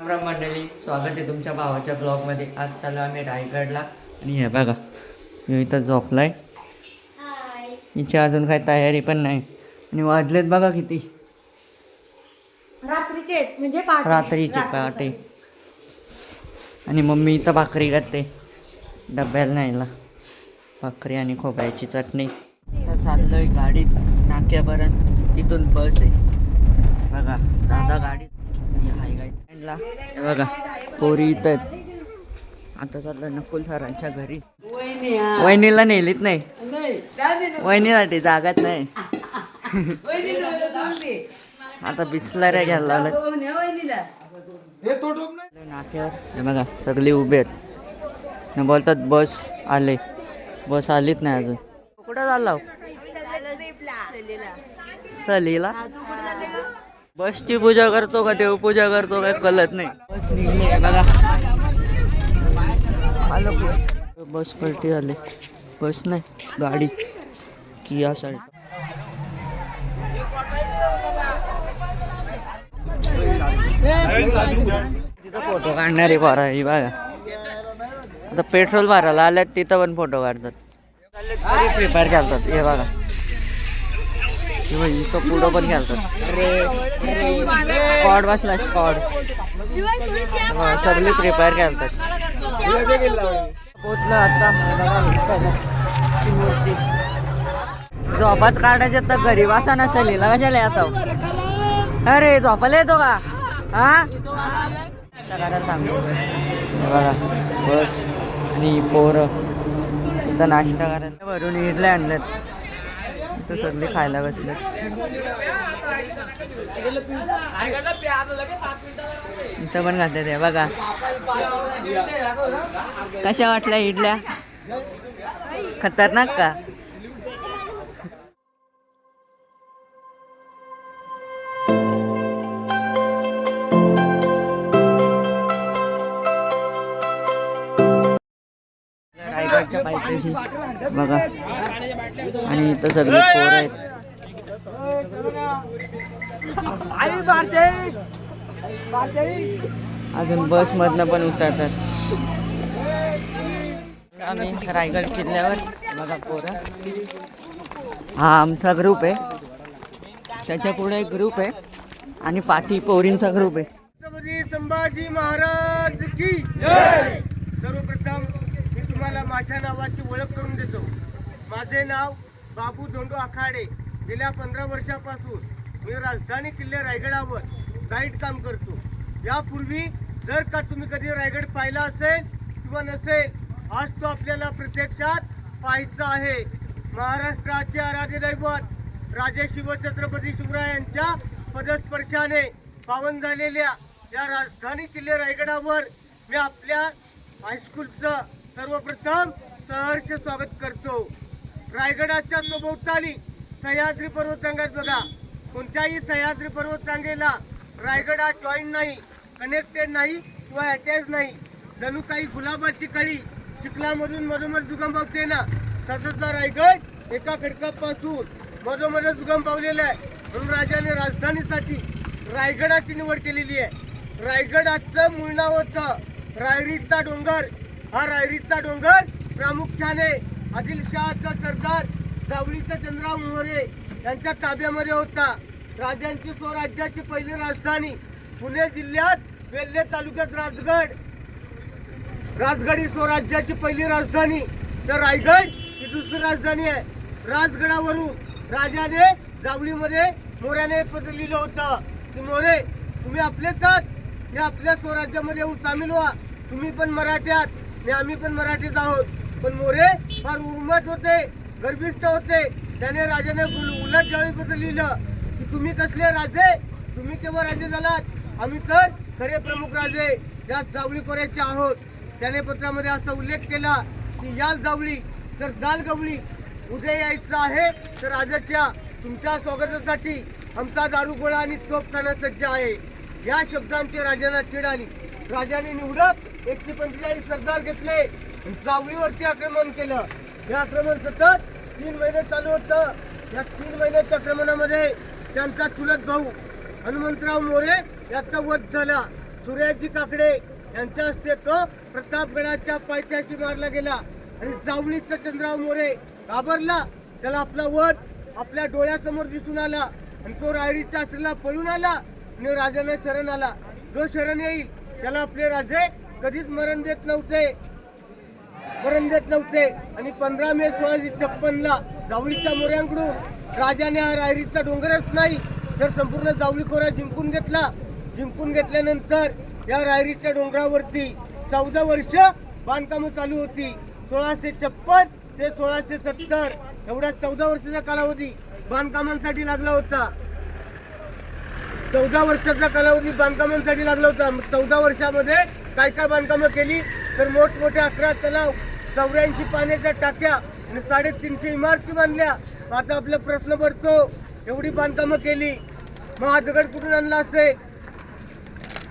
राम मंडळी, स्वागत आहे तुमच्या भावाच्या ब्लॉगमध्ये. आज चालू आम्ही रायगडला आणि हे बघा मी इथं झोपलाय. हिची अजून काही तयारी पण नाही आणि वाजलेत बघा किती, रात्रीचे म्हणजे रात्रीचे पहाटे. आणि मम्मी इथं भाकरी करते डब्याला न्यायला, भाकरी आणि खोबऱ्याची चटणी. आता चाललोय गाडीत नाक्यापर्यंत, तिथून बस आहे बघा. दादा गाडीत हाय गाईला बघा, पोरी इथं आहेत. आता चाललं नकुल सरांच्या घरी. वहिनीला नेलीत नाही, वहिनीसाठी जागाच नाही. आता बिस्लऱ्या घ्यायला लावलं नाक्यावर. हे बघा सगळे उभे आहेत, बोलतात बस आले. बस आलीच नाही अजून. कुठं चालला सलीला? बसची पूजा करतो का देव पूजा करतो काय कळत नाही. बस निघली बघा, आलो. बस पलटी झाली, बस नाही गाडी किया साल्टो. तिथं फोटो काढणारी पोरं ही बघा. आता पेट्रोल भरायला आल्यात तिथं पण फोटो काढतात, प्रिपेअर करतात. हे बघा इथं पुढं पण घालतात. स्कॉड बसला, स्कॉड सगळे प्रिपेअर करतात. पोचलं आता मूर्ती. झोपाच काढायच्या तर घरी वासा नसेल कशाला आता. अरे झोपायला येतो का? हा सांगतो. बघा बस आणि पोरं इथं नाश्ता करायला भरून इडल्या आणल्यात. तर सगळे खायला बसले. इथं पण खाते ते बघा. कशा वाटल्या इडल्या? खतरनाक का? रायगडच्या पायथ्याशी बघा. आणि इथं सगळे पोर आहेत. अजून बस मधनं पण उतरतात. आम्ही रायगड किल्ल्यावर बघा पोरं. हा आमचा ग्रुप आहे, त्याच्या पुढे एक ग्रुप आहे आणि पाठी पोरींचा ग्रुप आहे. छत्रपती संभाजी महाराज की जय. सर्वप्रथम मी तुम्हाला माझ्या नावाची ओळख करून देतो. माझे नाव बाबू धोंडो आखाडे. गेल्या 15 वर्षापासून मी राजधानी किल्ले रायगडावर गाईड काम करतो. यापूर्वी जर का तुम्ही कधी रायगड पाहिला असेल किंवा नसेल, आज तो आपल्याला प्रत्यक्षात पाहायचा आहे. महाराष्ट्राचे आराध्य दैवत राजे शिवछत्रपती शिवरायांच्या पदस्पर्शाने पावन झालेल्या या राजधानी किल्ले रायगडावर मी आपल्या हायस्कूलचं सर्वप्रथम सहर्ष स्वागत करतो. रायगडाच्या सभोवताली सह्याद्री पर्वतरांगात बघा. कोणत्याही सह्याद्री पर्वतरांगेला रायगड हा जॉईन नाही, कनेक्टेड नाही किंवा अटॅच नाही. जणू काही गुलाबाची कळी चिखलामधून मधोमध जुगम पावते ना, तसंचा रायगड एका खडकापासून मधोमध जुगम पावलेला आहे. म्हणून राजाने राजधानीसाठी रायगडाची निवड केलेली आहे. रायगडाचं मूळ नाव होतं रायरीचा डोंगर. हा रायरीचा डोंगर प्रामुख्याने आदिलशहाचा सरदार जावळीचा चंद्रराव मोरे यांच्या ताब्यामध्ये होता. राजांची स्वराज्याची पहिली राजधानी पुणे जिल्ह्यात वेल्हे तालुक्यात राजगड ही स्वराज्याची पहिली राजधानी. तर रायगड ही दुसरी राजधानी आहे. राजगडावरून राजाने जावळीमध्ये मोऱ्याने पत्र लिहिलं होतं की मोरे तुम्ही आपलेच आहात, हे आपल्या स्वराज्यामध्ये येऊन सामील व्हा. तुम्ही पण मराठ्यात आणि आम्ही पण मराठीच आहोत. पण मोरे फार उर्मट होते, गर्विष्ठ होते. त्याने राजाने उलट जावळी पत्र लिहिलं की तुम्ही कसले राजे, तुम्ही केव्हा राजे झालात, आम्ही तर खरे प्रमुख राजे या जावळी कोऱ्याचे आहोत. त्याने पत्रामध्ये असा उल्लेख केला की या जावळी जर जाल गवळी उद्या यायचं आहे तर राजाच्या तुमच्या स्वागतासाठी आमचा दारुगोळा आणि तोफखाना सज्ज आहे. या शब्दांची राजाला चिड आली. राजाने निवडक 145 सरदार घेतले, जावळीवरती आक्रमण केलं. हे आक्रमण सतत 3 महिने चालू होतं. या 3 महिन्याच्या आक्रमणामध्ये त्यांचा चुलत भाऊ हनुमंतराव मोरे याचा वध झाला. सूर्याजी काकडे यांच्या हस्ते तो प्रतापगडाच्या पायथ्याशी मारला गेला आणि जावळीचा चंद्रराव मोरे घाबरला. त्याला आपला वध आपल्या डोळ्यासमोर दिसून आला आणि तो रायरीच्या आसरीला पळून आला आणि राजाने शरण आला. जो शरण येईल त्याला आपले राजे कधीच मरण देत नव्हते आणि 15 मे 1656 जावळीच्या मोऱ्यांकडून राजाने हा रायरीचा डोंगरच नाही तर संपूर्ण जावळी खोरा जिंकून घेतला. जिंकून घेतल्यानंतर या रायरीच्या डोंगरावरती 14 वर्ष बांधकामं चालू होती. 1656 ते 1670 एवढा 14 वर्षाचा कालावधी बांधकामांसाठी लागला होता. 14 वर्षाचा कालावधी बांधकामांसाठी लागला होता. 14 वर्षामध्ये काय काय बांधकामं केली तर मोठमोठे 11 तलाव, 84 पाण्याच्या टाक्या आणि 350 इमारती बांधल्या. आता आपला प्रश्न पडतो, एवढी बांधकामं केली मग हा दगड कुठून आणला असेल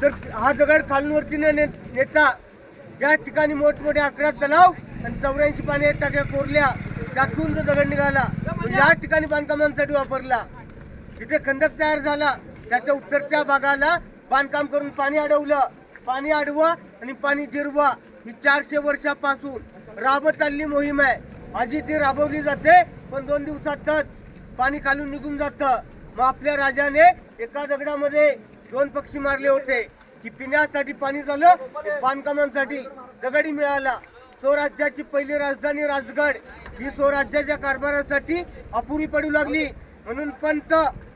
तर हा दगड खालूनवरती नेता या ठिकाणी मोठमोठे 11 तलाव आणि 84 पाण्याच्या टाक्या कोरल्या. त्यातून जो दगड निघाला तो या ठिकाणी बांधकामांसाठी वापरला. तिथे खंडक तयार झाला. त्याच्या उत्तरच्या भागाला बांधकाम करून पाणी अडवलं. पाणी अडवा आणि पाणी जिरवा ही 400 वर्षापासून राबत चालली मोहीम आहे. आजी ती राबवली जाते पण 2 दिवसातच पाणी खालून निघून जातं. मग आपल्या राजाने एका दगडामध्ये 2 पक्षी मारले होते की पिण्यासाठी पाणी झालं, बांधकामांसाठी दगडी मिळाला. स्वराज्याची पहिली राजधानी राजगड ही स्वराज्याच्या कारभारासाठी अपुरी पडू लागली. म्हणून पंत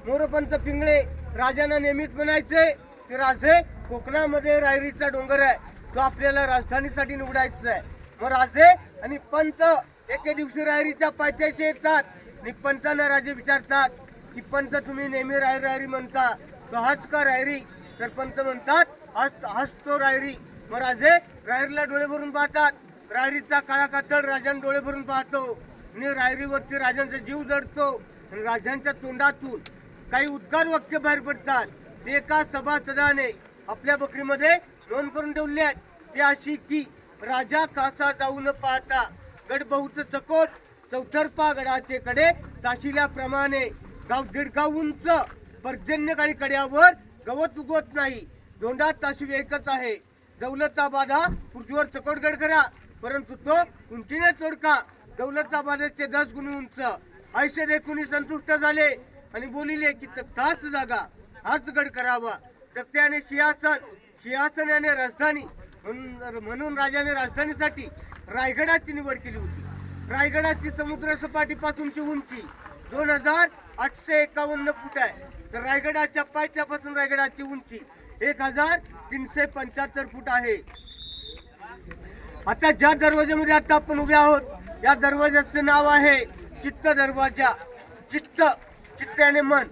मोरपंत पिंगळे राजांना नेहमीच म्हणायचे की राजे कोकणामध्ये रायरीचा डोंगर आहे तो आपल्याला राजधानीसाठी निवडायचा आहे. मग राजे आणि पंत एके दिवशी रायरीच्या पायथ्याशी येतात आणि पंचांना राजे विचारतात की पंत तुम्ही नेहमी रायरी म्हणता तो हाच का रायरी तर पंत म्हणतात हाच तो रायरी. मग राजे रायरीला डोळे भरून पाहतात. रायरीचा काळा कातळ राजांना डोळे भरून पाहतो आणि रायरीवरती राजांचा जीव जडतो आणि राजांच्या तोंडातून काही उद्गार वाक्य बाहेर पडतात. ते एका सभासदाने आपल्या बकरीमध्ये नोंद करून ठेवले आहेत. ते अशी की राजा कासा जाऊ न पाहता गड बहुच चकोट चौथरपा गडाचे कडे ताशिल्याप्रमाणे गाव 1.5 गाव उंच पर्जन्यकाळी कड्यावर गवत उगवत नाही. धोंडात ताशी एकच आहे. दौलताबाद हा पृथ्वीवर चकोटगड करा परंतु तो उंचीने चोडका. दौलताबादचे 10 गुणी उंच. ऐसे देखून संतुष्ट झाले आणि बोलिले की तथाच जागा हाच गड करावा. तत्याने सिंहासन याने राजधानी म्हणून राजाने राजधानीसाठी रायगडाची निवड केली होती. रायगडाची समुद्र सपाटीपासूनची उंची 2851 फूट आहे. तर रायगडाच्या पायथ्यापासून रायगडाची उंची 1375 फूट आहे. आता ज्या दरवाज्यामध्ये आता आपण उभे आहोत या दरवाजाचं नाव आहे चित्त दरवाजा. चित्त याने मन.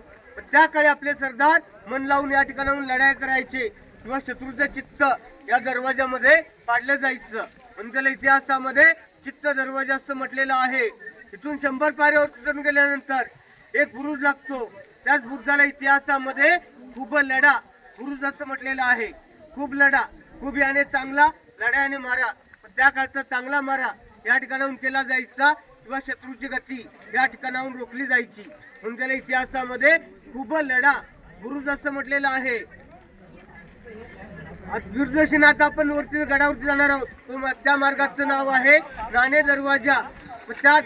त्या काळी आपले सरदार मन लावून या ठिकाणाहून लढाई करायचे किंवा शत्रूचं चित्त या दरवाजामध्ये पाडलं जायचं म्हणून त्याला इतिहासामध्ये चित्त दरवाजा असं म्हटलेलं आहे. इथून 100 पायऱ्यावर चढून गेल्यानंतर एक बुरुज लागतो. त्याच बुरुजाला इतिहासामध्ये खूप लढा बुरुज असं म्हटलेलं आहे. खूप लढा खूप याने चांगला लढा याने मारा. त्या काळचा चांगला मारा या ठिकाणाहून केला जायचा किंवा शत्रूची गती या ठिकाणाहून रोखली जायची म्हणून त्याला इतिहासामध्ये खूप लढा बुरुज असं म्हटलेलं आहे. वीरजशीनाथ आपण वरती गडावरती जाणार आहोत. त्या मार्गाचं नाव आहे नाणे दरवाजा. त्या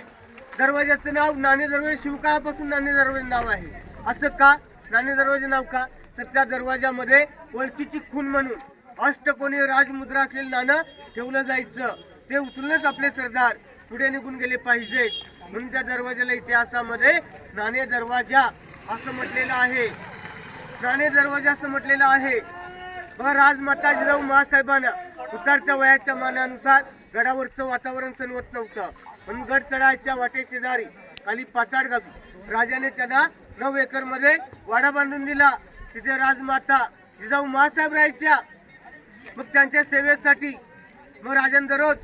दरवाजाचं नाव नाणे दरवाजा शिवकाळापासून नाणे दरवाजा नाव आहे. असं का नाणे दरवाजा नाव का तर त्या दरवाजामध्ये ओळखीची खून म्हणून अष्टकोनी राजमुद्रा असलेलं नाणं ठेवलं जायचं. ते उचलूनच आपले सरदार पुढे निघून गेले पाहिजेत म्हणून त्या दरवाजाला इतिहासामध्ये नाणे दरवाजा असं म्हटलेलं आहे. नाणे दरवाजा असं म्हटलेलं आहे. बघा राजमाता जिजाऊ महासाहेबांना उतारच्या वयाच्या मानानुसार गडावरचं वातावरण सणवत नव्हतं म्हणून गड चढायच्या वाटे शेजारी खाली पाचाड गावी राजाने त्यांना 9 एकर मध्ये वाडा बांधून दिला. तिथे राजमाता जिजाऊ महासाहेब राहायच्या. मग त्यांच्या सेवेसाठी मग राजांना दररोज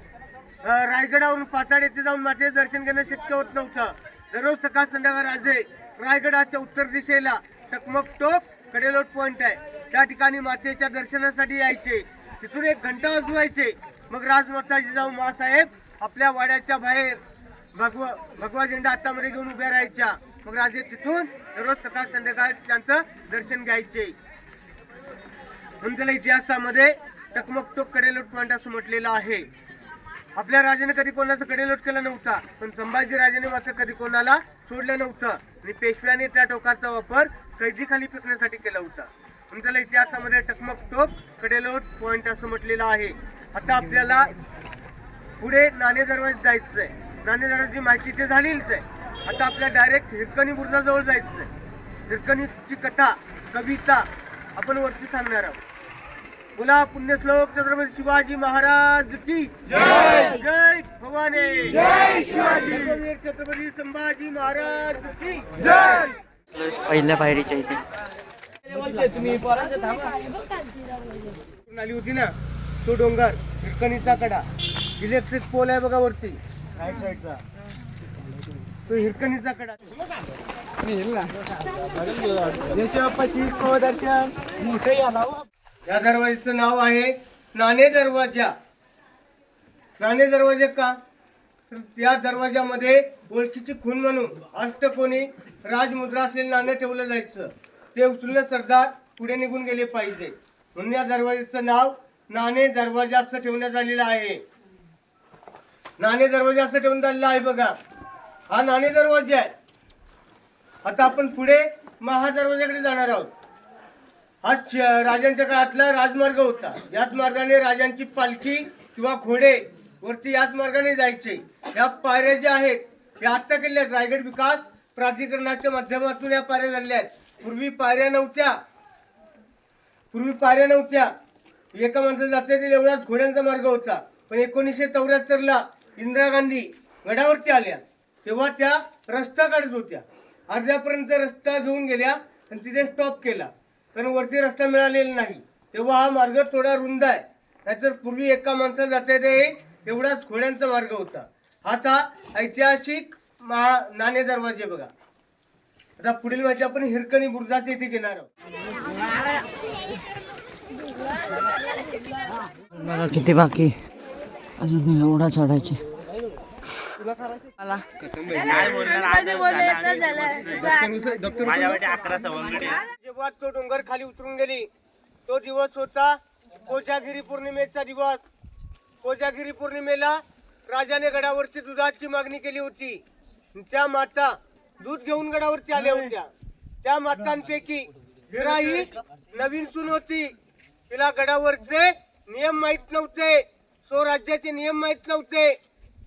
रायगडावरून पाचाड येथे जाऊन मातेचे दर्शन घेणं शक्य होत नव्हतं. दररोज सकाळ संध्याकाळ राजे रायगडाच्या उत्तर दिशेला टकमक टोक कडेलोट पॉइंट आहे त्या ठिकाणी मातेच्या दर्शनासाठी यायचे. तिथून 1 घंटा वाजवायचे. मग राजमाता जिजाऊ महासाहेब आपल्या वाड्याच्या बाहेर भगवा झेंडा हातामध्ये घेऊन उभ्या राहायच्या. मग राजे तिथून दररोज सकाळ संध्याकाळ त्यांचं दर्शन घ्यायचे. म्हणून इतिहासामध्ये टकमक टोक कडेलोट पॉइंट असं म्हटलेलं आहे. आपल्या राजाने कधी कोणाचा कडेलोट केला नव्हता, पण संभाजी राजाने मात्र कधी कोणाला सोडलं नव्हतं आणि पेशव्याने त्या टोकाचा वापर कैदी खाली फेकण्यासाठी केला होता. म्हणून त्याला इतिहासामध्ये टकमक टोक कडेलोट पॉइंट असं म्हटलेलं आहे. आता आपल्याला पुढे नाणे दरवाजा जायचंय. नाणे दरवाजाची माहिती ते झालीच आहे. आता आपल्याला डायरेक्ट हिरकणी बुरुजाजवळ जायचंय. हिरकणीची कथा कविता आपण वरती सांगणार आहोत. बोला पुण्यश्लोक छत्रपती शिवाजी महाराज की जय. जय भवानी. जय शिवाजी. छत्रपती संभाजी महाराज की जय. पहिल्या पायरीच्या इथे आली होती ना तो डोंगर हिरकणीचा कडा. इलेक्ट्रिक पोल आहे बघा वरती राईट साईडचा, तो हिरकणीचा कडा. दर्शन मोठे. या दरवाजाचं नाव आहे नाणे दरवाजा. नाणे दरवाजे का, तर या दरवाजामध्ये ओळखीची खून म्हणून अष्टकोनी राजमुद्रा असलेलं नाणं ठेवलं जायचं. ते उचलून सरदार पुढे निघून गेले पाहिजे म्हणून या दरवाजाचं नाव नाणे दरवाजा असं ठेवण्यात आलेलं आहे. नाणे दरवाजा असं ठेवून झालेला आहे बघा. हा नाणे दरवाजा आहे. आता आपण पुढे महादरवाजाकडे जाणार आहोत. हा राजांच्या काळातला राजमार्ग होता. याच मार्गाने राजांची पालखी किंवा घोडे वरती याच मार्गाने जायचे. या पायऱ्या ज्या आहेत या आत्ता केल्या रायगड विकास प्राधिकरणाच्या माध्यमातून या पायऱ्या झालेल्या आहेत. पूर्वी पायऱ्या नव्हत्या. एका माणसाला जाता येतील एवढाच घोड्यांचा मार्ग होता. पण 1974 इंदिरा गांधी गडावरती आल्या तेव्हा त्या रस्ता काढत होत्या. अर्ध्यापर्यंत रस्ता घेऊन गेल्या आणि तिथे स्टॉप केला, कारण वरती रस्ता मिळालेला नाही. तेव्हा हा मार्ग थोडा रुंद आहे. नाहीतर पूर्वी एका माणसाला जाता येते एवढाच घोड्यांचा मार्ग होता. हा ऐतिहासिक नाणे दरवाजे बघा. आता पुढील माहिती आपण हिरकणी बुरुजाच्या इथे घेणार आहोत. बघा किती बाकी अजून एवढा चढायचे. जेव्हा तो डोंगर खाली उतरून गेली तो दिवस होता कोजागिरी पौर्णिमेचा दिवस. कोजागिरी पौर्णिमेला राजाने गडावरची दुधाची मागणी केली होती. त्या माता दूध घेऊन गडावरती आल्या होत्या. त्या मातांपैकी हिरा ही नवीन सून होती. तिला गडावरचे नियम माहित नव्हते, स्वराज्याचे नियम माहित नव्हते.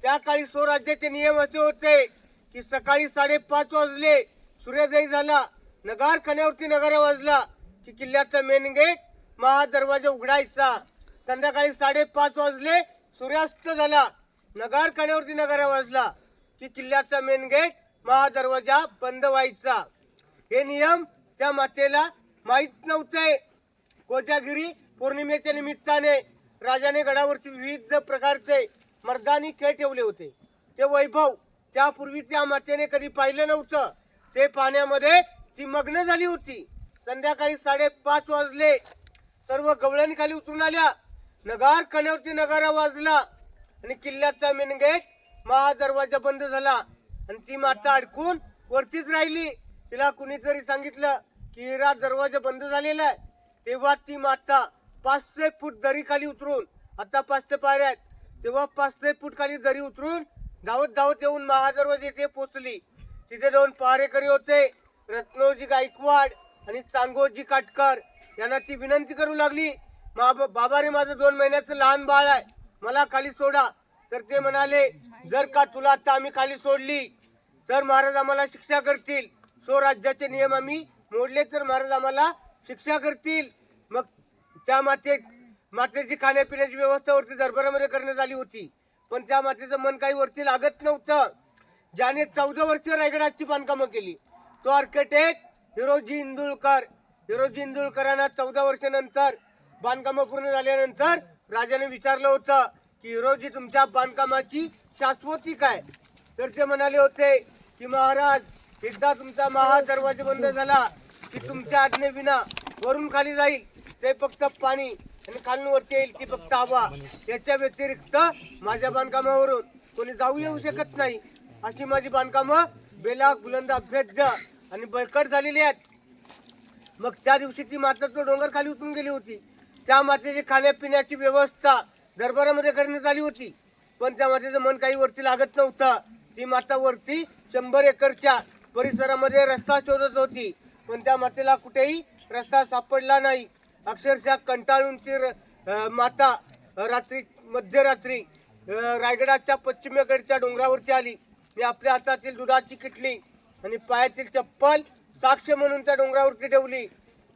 त्या काळी स्वराज्याचे नियम असे होते की सकाळी 5:30 वाजले सूर्योदय झाला, नगार खाण्यावरती नगारा वाजला की किल्ल्याचा मेन गेट महादरवाजा उघडायचा. संध्याकाळी 5:30 वाजले सूर्यास्त झाला, नगार खाण्यावरती नगारा वाजला की किल्ल्याचा मेन गेट महादरवाजा बंद व्हायचा. हे नियम त्या मातेला माहित नव्हते. कोजागिरी पौर्णिमेच्या निमित्ताने राजाने गडावरती विविध प्रकारचे मर्दानी खेळ ठेवले होते. ते वैभव त्यापूर्वी त्या मातेने कधी पाहिलं नव्हतं. ते पाण्यामध्ये ती मग्न झाली होती. संध्याकाळी 5:30 वाजले, सर्व गवळणी खाली उतरून आल्या, नगार खाण्यावरती नगारा वाजला आणि किल्ल्याचा मेन गेट महादरवाजा बंद झाला आणि ती माता अडकून वरतीच राहिली. तिला कुणीतरी सांगितलं की हिरा दरवाजा बंद झालेला आहे. तेव्हा ती माता 500 फूट दरी खाली उतरून, आता 500 पायऱ्या आहेत, तेव्हा 500 फूट खाली दरी उतरून धावत येऊन महादरवाजा येथे पोहोचली. तिथे 2 पहारेकरी होते, रत्नोजी गायकवाड आणि चांगोजी काटकर. यांना ती विनंती करू लागली, बाबा रे माझं 2 महिन्याचं लहान बाळ आहे, मला खाली सोडा. तर ते म्हणाले, जर का तुला आता आम्ही खाली सोडली तर महाराज आम्हाला शिक्षा करतील. स्वराज्याचे नियम आम्ही मोडले तर महाराज आम्हाला शिक्षा करतील. मग त्या मातेची खाण्यापिण्याची व्यवस्था वरती दरबारामध्ये करण्यात आली होती. पण त्या मातेचं मन काही वरती लागत नव्हतं. ज्याने 14 वर्ष रायगडाची बांधकामं केली तो आर्किटेक्ट हिरोजी इंदुळकर. हिरोजी इंदुळकरांना 14 वर्षानंतर बांधकामं पूर्ण झाल्यानंतर राजाने विचारलं होतं की हिरोजी तुमच्या बांधकामाची शाश्वती काय. तर ते म्हणाले होते की महाराज एकदा तुमचा महादरवाजा बंद झाला की तुमच्या आज्ञेविना वरून खाली जाईल ते फक्त पाणी आणि खालून वरती येईल ती फक्त हवा. याच्या व्यतिरिक्त माझ्या बांधकामावरून कोणी जाऊ येऊ शकत नाही. अशी माझी बांधकामं बेला बुलंद अभेद्य आणि बळकट झालेली आहेत. मग त्या दिवशी ती मात्र तो डोंगर खाली उतरून गेली होती. त्या मातेची खाण्यापिण्याची व्यवस्था दरबारामध्ये करण्यात आली होती. पण त्या मातेचं मन काही वरती लागत नव्हतं. ती माता वरती 100 एकरच्या परिसरामध्ये रस्ता शोधत होती, पण त्या मातेला कुठेही रस्ता सापडला नाही. अक्षरशः कंटाळून ती माता रात्री मध्यरात्री रायगडाच्या पश्चिमेकडच्या डोंगरावरती आली. मी आपल्या हातातील दुधाची किटली आणि पायातील चप्पल साक्ष म्हणून त्या डोंगरावरती ठेवली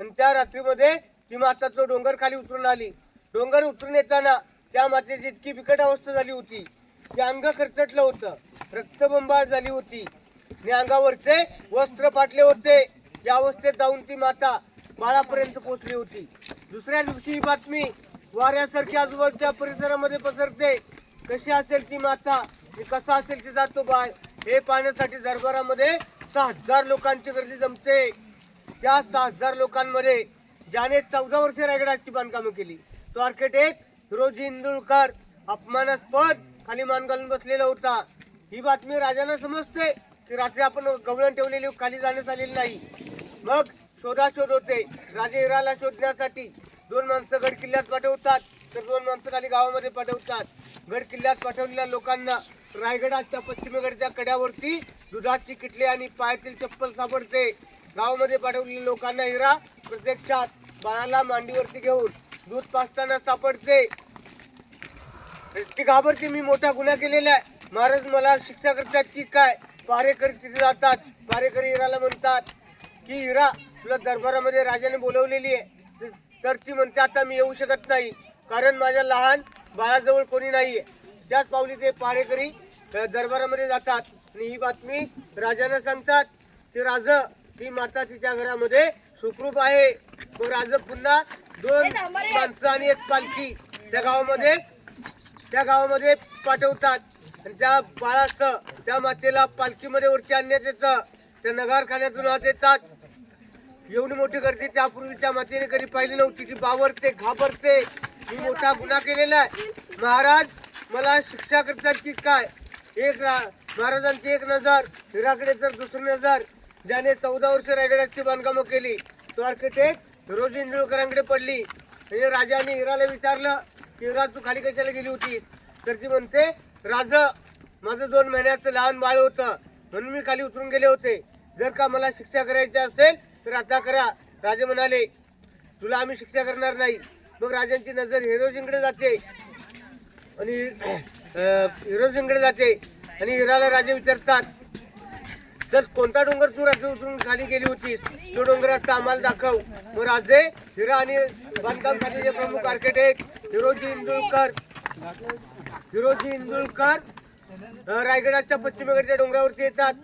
आणि त्या रात्रीमध्ये ती माता तो डोंगर खाली उतरून आली. डोंगर उतरून येताना त्या मातेची इतकी बिकट अवस्था झाली होती की अंग खरचटलं होतं, रक्तबंबाळ झाली होती आणि अंगावरचे वस्त्र फाटले होते. या अवस्थेत जाऊन ती माता बाळापर्यंत पोहोचली होती. दुसऱ्या दिवशी ही बातमी वाऱ्यासारखी आजूबाजूच्या परिसरामध्ये पसरते. कशी असेल ती माता, कसा असेल तिचा तो बाळ, हे पाहण्यासाठी दरबारामध्ये 6000 लोकांची गर्दी जमते. त्या 6000 लोकांमध्ये ज्याने 14 वर्षे रायगडाची बांधकामं केली तो आर्किटेक्ट हिरोजी इंदुळकर अपमानास्पद खाली मान घालून बसलेला होता. ही बातमी राजांना समजते की रात्री आपण गवळण ठेवलेली खाली जाण्यास आलेली नाही. मग शोधाशोध होते. राजे हिराला शोधण्यासाठी 2 माणसं गड किल्ल्यात पाठवतात, तर 2 माणसं खाली गावामध्ये पाठवतात. गड किल्ल्यात पाठवलेल्या लोकांना रायगडाच्या पश्चिमेकडच्या कड्यावरती दुधाची किटली आणि पायातील चप्पल सापडते. गावामध्ये पाठवलेल्या लोकांना हिरा प्रत्यक्षात बाळाला मांडीवरती घेऊन दूध पाजताना सापडते. ती घाबरते, मी मोठा गुन्हा केलेला आहे, महाराज मला शिक्षा करतात की काय. पारेकरी तिथे जातात. पारेकरी हिराला म्हणतात की हिरा, तुला दरबारामध्ये राजाने बोलवलेली आहे. तर ती म्हणते आता मी येऊ शकत नाही, कारण माझ्या लहान बाळाजवळ कोणी नाहीये. त्याच पावली ते पारेकरी दरबारामध्ये जातात आणि ही बातमी राजांना सांगतात की राज, ती माता तिच्या घरामध्ये सुखरूप आहे. मग राज पुन्हा 2 माणसं आणि 1 पालखी त्या गावामध्ये पाठवतात आणि त्या बाळाचं त्या मातेला पालखीमध्ये वरती आणण्यात येतं. त्या नगारखान्यातून आत येतात. एवढी मोठी गर्दी त्यापूर्वी त्या मातेने कधी पाहिली नव्हती. ती बावरते, घाबरते, मी मोठा गुन्हा केलेला आहे, महाराज मला शिक्षा करतात की काय. महाराजांची एक नजर हिराकडे, तर दुसरी नजर ज्याने 14 वर्ष रायगडाची बांधकामं केली तो आर्किटेक्ट हिरोजी इंदुळकरांकडे पडली. म्हणजे राजाने हिराला विचारलं की हिरा, तू खाली कशाला गेली होती. तर ती म्हणते, राज, माझं 2 महिन्याचं लहान बाळ होतं म्हणून मी खाली उतरून गेले होते. जर का मला शिक्षा करायची असेल तर आता करा. राजे म्हणाले, तुला आम्ही शिक्षा करणार नाही. मग राजांची नजर हिरोजींकडे जाते आणि हिराला राजे विचारतात, तर कोणता डोंगर तू रात्री उतरून खाली गेली होतीस, तो डोंगराचा आम्हाला दाखव. मग राजे हिरा आणि बांधकाम खात्याचे प्रमुख आर्किटेक्ट हिरोजी इंदुळकर रायगडाच्या पश्चिमेकडच्या डोंगरावरती येतात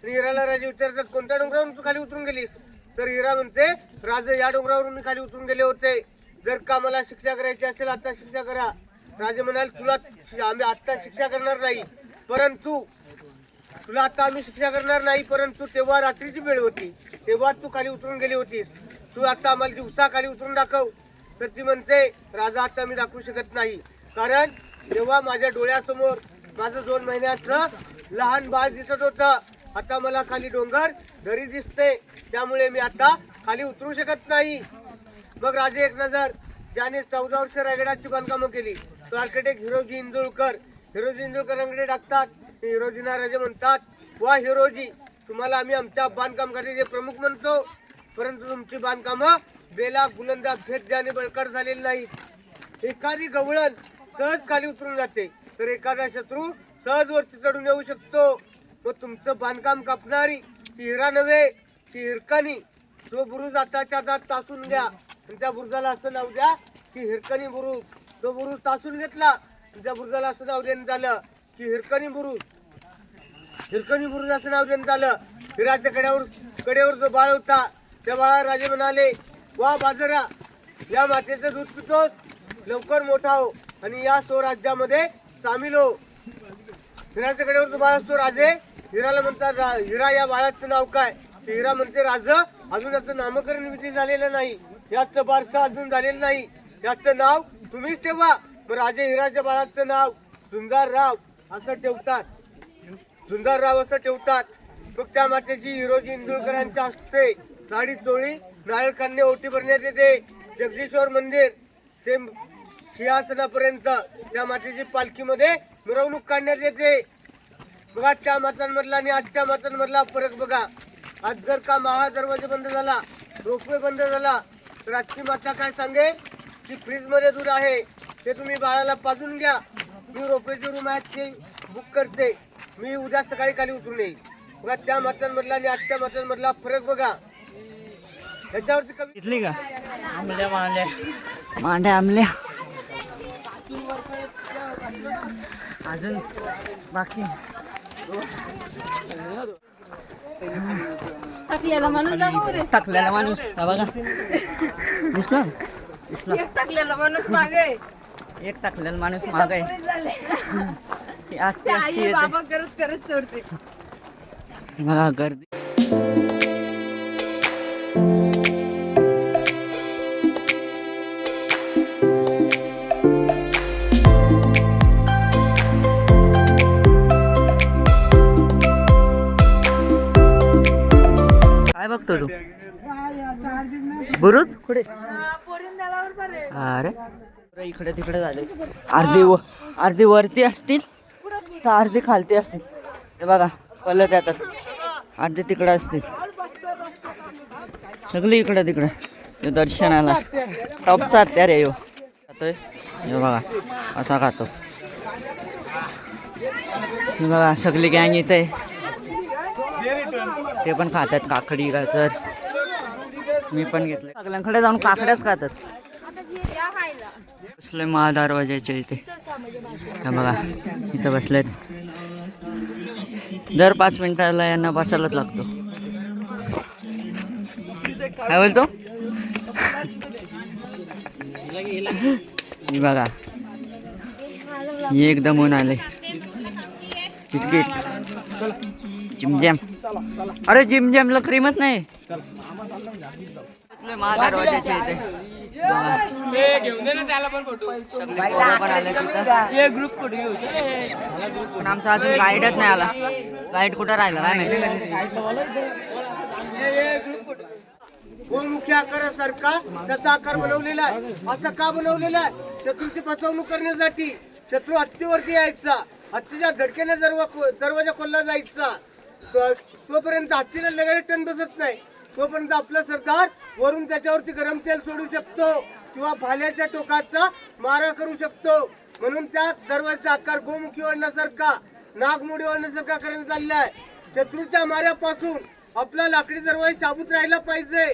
आणि हिराला राजे विचारतात, कोणत्या डोंगरावरून तू खाली उतरून गेलीस. तर हिरा म्हणते, राजे या डोंगरावरून मी खाली उतरून गेले होते. जर का मला शिक्षा करायची असेल आता शिक्षा करा. राजे म्हणाल, तुला आम्ही आता शिक्षा करणार नाही, परंतु तेव्हा रात्रीची वेळ होती, तेव्हा तू खाली उतरून गेली होतीस. तू आता आम्हाला दिवसा खाली उतरून दाखव. तर ती म्हणते, राजा आता मी दाखवू शकत नाही, कारण जेव्हा माझ्या डोळ्यासमोर माझं 2 महिन्याचं लहान बाळ दिसत होतं, आता मला खाली डोंगर दरी दिसते, त्यामुळे मी आता खाली उतरू शकत नाही. मग राजे एक नजर ज्याने 14 वर्ष रायगडाची बांधकामं केली तो आर्किटेक्ट हिरोजी इंदुळकरांकडे टाकतात. हिरोजींना राजे म्हणतात, वा हिरोजी, तुम्हाला आम्ही आमच्या बांधकाम खात्याचे प्रमुख म्हणतो, परंतु तुमची बांधकामं बेला गुलंदा भेदजाने बळकट झालेली नाहीत. एखादी गवळण सहज खाली उतरून जाते, तर एखादा शत्रू सहज वरती चढून येऊ शकतो. व तुमचं बांधकाम कापणारी ती हिरा नव्हे, ती हिरकणी. तो बुरुज आताच्या आत तासून घ्या आणि त्या बुरुजाला असं नाव द्या की हिरकणी बुरुज. तो बुरुज तासून घेतला, त्या बुरुजाला असं नाव देण्यात आलं की हिरकणी बुरुज असं नाव देण्यात आलं. हिराच्या कड्यावर जो बाळ होता त्या बाळाला राजे म्हणाले, वा बाजरा, या मातेचं दूध पितोस, लवकर मोठा हो आणि या स्वराज्यामध्ये सामील हो. हिराच्या कड्यावर जो बाळ असतो, राजे हिराला म्हणतात, हिरा, या बाळाचं नाव काय. हिरा म्हणते, राज, अजून याचं नामकरण विधी झालेलं नाही, याचं बारसं अजून झालेलं नाही, याचं नाव तुम्हीच ठेवा. मग राजे हिराच्या बाळाचं नाव झुंजारराव असं ठेवतात. मग त्या मातेची हिरोजी इंदुळकरांच्या हस्ते साडी चोळी नारळ कांदे ओटी भरण्यात येते. जगदीश्वर मंदिर ते सिंहासनापर्यंत त्या मातेची पालखीमध्ये मिरवणूक काढण्यात येते. बघा त्या मातांमधला आणि आजच्या मातांमधला फरक बघा. आज जर का महादरवाजा बंद झाला, रोपवे बंद झाला, तर आजची माता काय सांगे की फ्रीजमध्ये दूध आहे ते तुम्ही बाळाला पाजून घ्या, मी रोपवेचे रूम आहेत ते बुक करते, मी उद्या सकाळी खाली उतरून येईल. बघा त्या मातांमधला आणि आजच्या मातांमधला फरक बघा. ह्याच्यावरती कमी घेतली का मांड्या आमल्या अजून बाकी. टाकलेला माणूस दाखव रे. टाकलेला माणूस हा बघा दिसला दिसला. एक टाकलेला माणूस मागे. एक टाकलेला माणूस महाग आहे. ती असते ते असते आई येते. बाबा करत करत चढते. बघा गर्दी. काय बघतो तू बुरुज कुठे? अरे इकडे तिकडे झाले. अर्धी वरती असतील तर अर्धी खालती असतील. हे बघा पलट येतात. अर्धे तिकडे असतील. सगळी इकडे तिकडे. हे दर्शनाला टॉपचा हत्यार आहे. खातोय हे बघा असा खातो. हे बघा सगळी गँग इथे ते पण खातात काकडी गाजर. मी पण घेतलं. सगळ्यांकडे जाऊन काकड्याच खातात. बसले महादरवाजाच्या इथे. हे बघा इथं बसलेत. दर 5 मिनिटाला यांना बसायलाच लागतो. काय बोलतो हे बघा हे एकदम ऊन आले. बिस्किट जिमजॅम. अरे जिमजॅमला क्रीमच नाही. महादरवाजाच्या इथे पण आमचा अजून गाईडच नाही आला. गाईड कुठं राहिला काय माहिती. गोमुखी आकारासारखा त्याचा आकार बनवलेला आहे. असं का बनवलेला आहे? शत्रूची फसवणूक करण्यासाठी. शत्रू हत्तीवरती यायचा, हत्तीच्या धडकेने दरवाजा खोलला जायचा. तोपर्यंत हत्तीला लगेच टन बसत नाही. तोपर्यंत आपलं सरकार वरून त्याच्यावरती गरम तेल सोडू शकतो किंवा भाल्याच्या टोकाचा मारा करू शकतो. म्हणून त्या दरवाजाचा आकार गोमुखी वळणासारखा, नागमोडी वळणासारखा करण्यात आलेला आहे. शत्रूच्या माऱ्यापासून आपला लाकडी दरवाजा शाबूत राहिला पाहिजे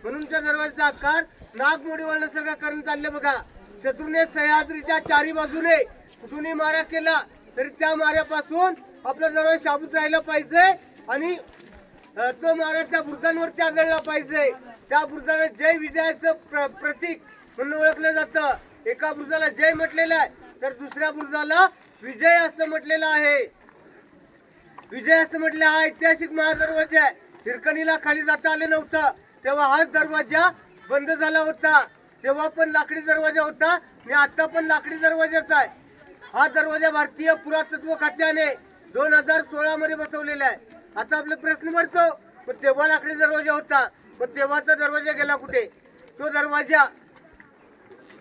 म्हणून त्या दरवाजाचा आकार नागमोडी वळणासारखा करण्यात आले. बघा शत्रूने सह्याद्रीच्या चारी बाजूने कुठूनही मारा केला तरी त्या माऱ्यापासून आपला दरवाजा शाबूत राहिला पाहिजे आणि तो मारा त्या बुरुजांवरती आदळला पाहिजे. त्या बुरुजाला जय विजयाचं प्रतीक म्हणून ओळखलं जातं. एका बुरुजाला जय म्हटलेलं आहे तर दुसऱ्या बुरुजाला विजय असं म्हटलेलं आहे. विजय असं म्हटलं हा ऐतिहासिक महादरवाजा आहे. हिरकणीला खाली जाता आलं नव्हतं तेव्हा हा दरवाजा बंद झाला होता. तेव्हा पण लाकडी दरवाजा होता आणि आता पण लाकडी दरवाजाच आहे. हा दरवाजा भारतीय पुरातत्व खात्याने 2016 मध्ये बसवलेला आहे. आता आपला प्रश्न पडतो पण तेव्हा लाकडी दरवाजा होता पण तेव्हाचा दरवाजा गेला कुठे? तो दरवाजा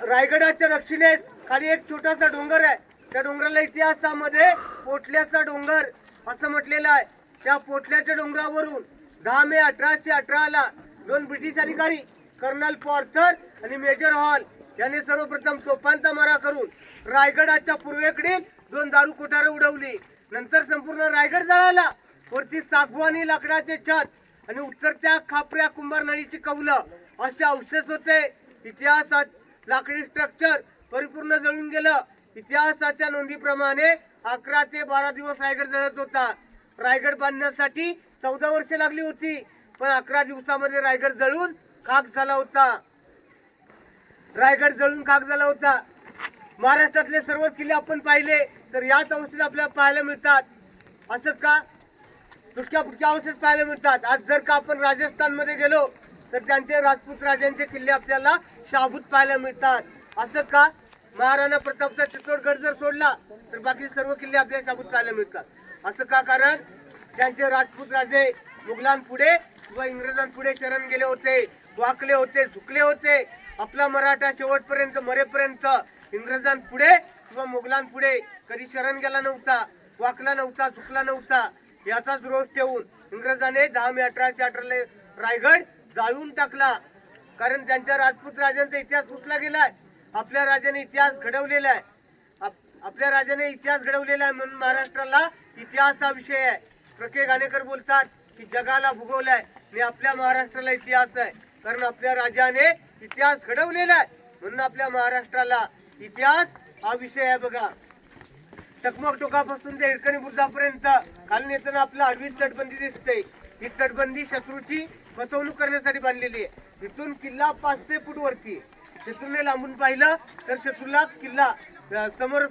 रायगडाच्या दक्षिणेस खाली एक छोटासा डोंगर आहे. त्या डोंगराला इतिहासामध्ये पोटल्याचा डोंगर असं म्हटलेलं आहे. त्या पोटल्याच्या डोंगरावरून 10 मे 1818 ला 2 ब्रिटिश अधिकारी कर्नल पॉर्थर आणि मेजर हॉल यांनी सर्वप्रथम तोफांचा मारा करून रायगडाच्या पूर्वेकडील 2 दारू कोठारे उडवली. नंतर संपूर्ण रायगड जळाला. वरती सागवानी लाकडाचे छत आणि उत्तरच्या खापऱ्या कुंभार नळीची कौलं असे अवशेष होते. इतिहासात लाकडी स्ट्रक्चर परिपूर्ण जळून गेलं. इतिहासाच्या नोंदीप्रमाणे 11 ते 12 दिवस रायगड जळत होता. रायगड बांधण्यासाठी 14 वर्षे लागली होती पण 11 दिवसामध्ये रायगड जळून खाक झाला होता. रायगड जळून खाक झाला होता. महाराष्ट्रातले सर्व किल्ले आपण पाहिले तर याच अवस्थेत आपल्याला पाहायला मिळतात. असं का? तुटक्या पुटक्या अवस्थेत पाहायला मिळतात. आज जर का आपण राजस्थान मध्ये गेलो तर त्यांचे राजपूत राजांचे किल्ले आपल्याला शाबूत पाहायला मिळतात. असं का? महाराणा प्रतापचा चित्तोडगड जर सोडला तर बाकी सर्व किल्ले आपल्याला शाबूत पाहायला मिळतात. असं का? कारण त्यांचे राजपूत राजे मुघलांपुढे व इंग्रजांपुढे शरण गेले होते, वाकले होते, झुकले होते. आपला मराठा शेवटपर्यंत मरेपर्यंत इंग्रजांपुढे किंवा मुघलांपुढे कधी शरण गेला नव्हता, वाकला नव्हता, झुकला नव्हता. याचाच रोष ठेवून इंग्रजाने 10 मे 1818 रायगड जाळून टाकला. कारण त्यांच्या राजपूत राजांचा इतिहास पुसला गेलाय. आपल्या राजाने इतिहास घडवलेला आहे. आपल्या राजाने इतिहास घडवलेला आहे म्हणून महाराष्ट्राला इतिहास हा विषय आहे. प्रके घाणेकर बोलतात की जगाला भूगोल आहे आणि आपल्या महाराष्ट्राला इतिहास आहे. कारण आपल्या राजाने इतिहास घडवलेला आहे म्हणून आपल्या महाराष्ट्राला इतिहास हा विषय आहे. बघा, टकमक टोकापासून ते हिरकणी बुरुजापर्यंत खालून येताना आपला आडवीच तटबंदी दिसते. ही तटबंदी शत्रूची फसवणूक करण्यासाठी बांधलेली आहे. इथून किल्ला 500 फूट वरती. शत्रूने लांबून पाहिलं तर शत्रूला किल्ला समोर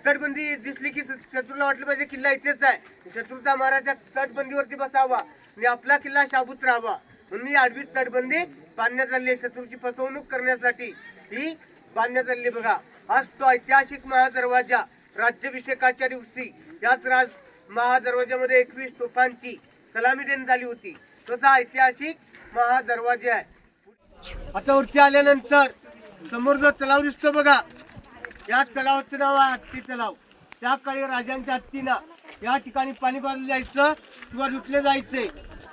तटबंदी दिसली की शत्रूला वाटलं पाहिजे किल्ला इथेच आहे. शत्रूचा महाराजा तटबंदीवरती बसावा आणि आपला किल्ला शाबूत राहावा म्हणून ही आडवीच तटबंदी बांधण्यात आली. शत्रूची फसवणूक करण्यासाठी ही बांधण्यात आली. बघा, आज तो ऐतिहासिक महादरवाजा राज्याभिषेकाच्या दिवशी याच महादरवाज्यामध्ये 21 तोफांची सलामी देण्यात आली होती. तसा ऐतिहासिक महादरवाजा आहे. आता वरती आल्यानंतर समोर जो तलाव दिसतो बघा, या तलावाचं नाव आहे हत्ती तलाव. त्या काळी राजांच्या हत्तीला या ठिकाणी पाणी पाजलं जायचं किंवा लुटले जायचे.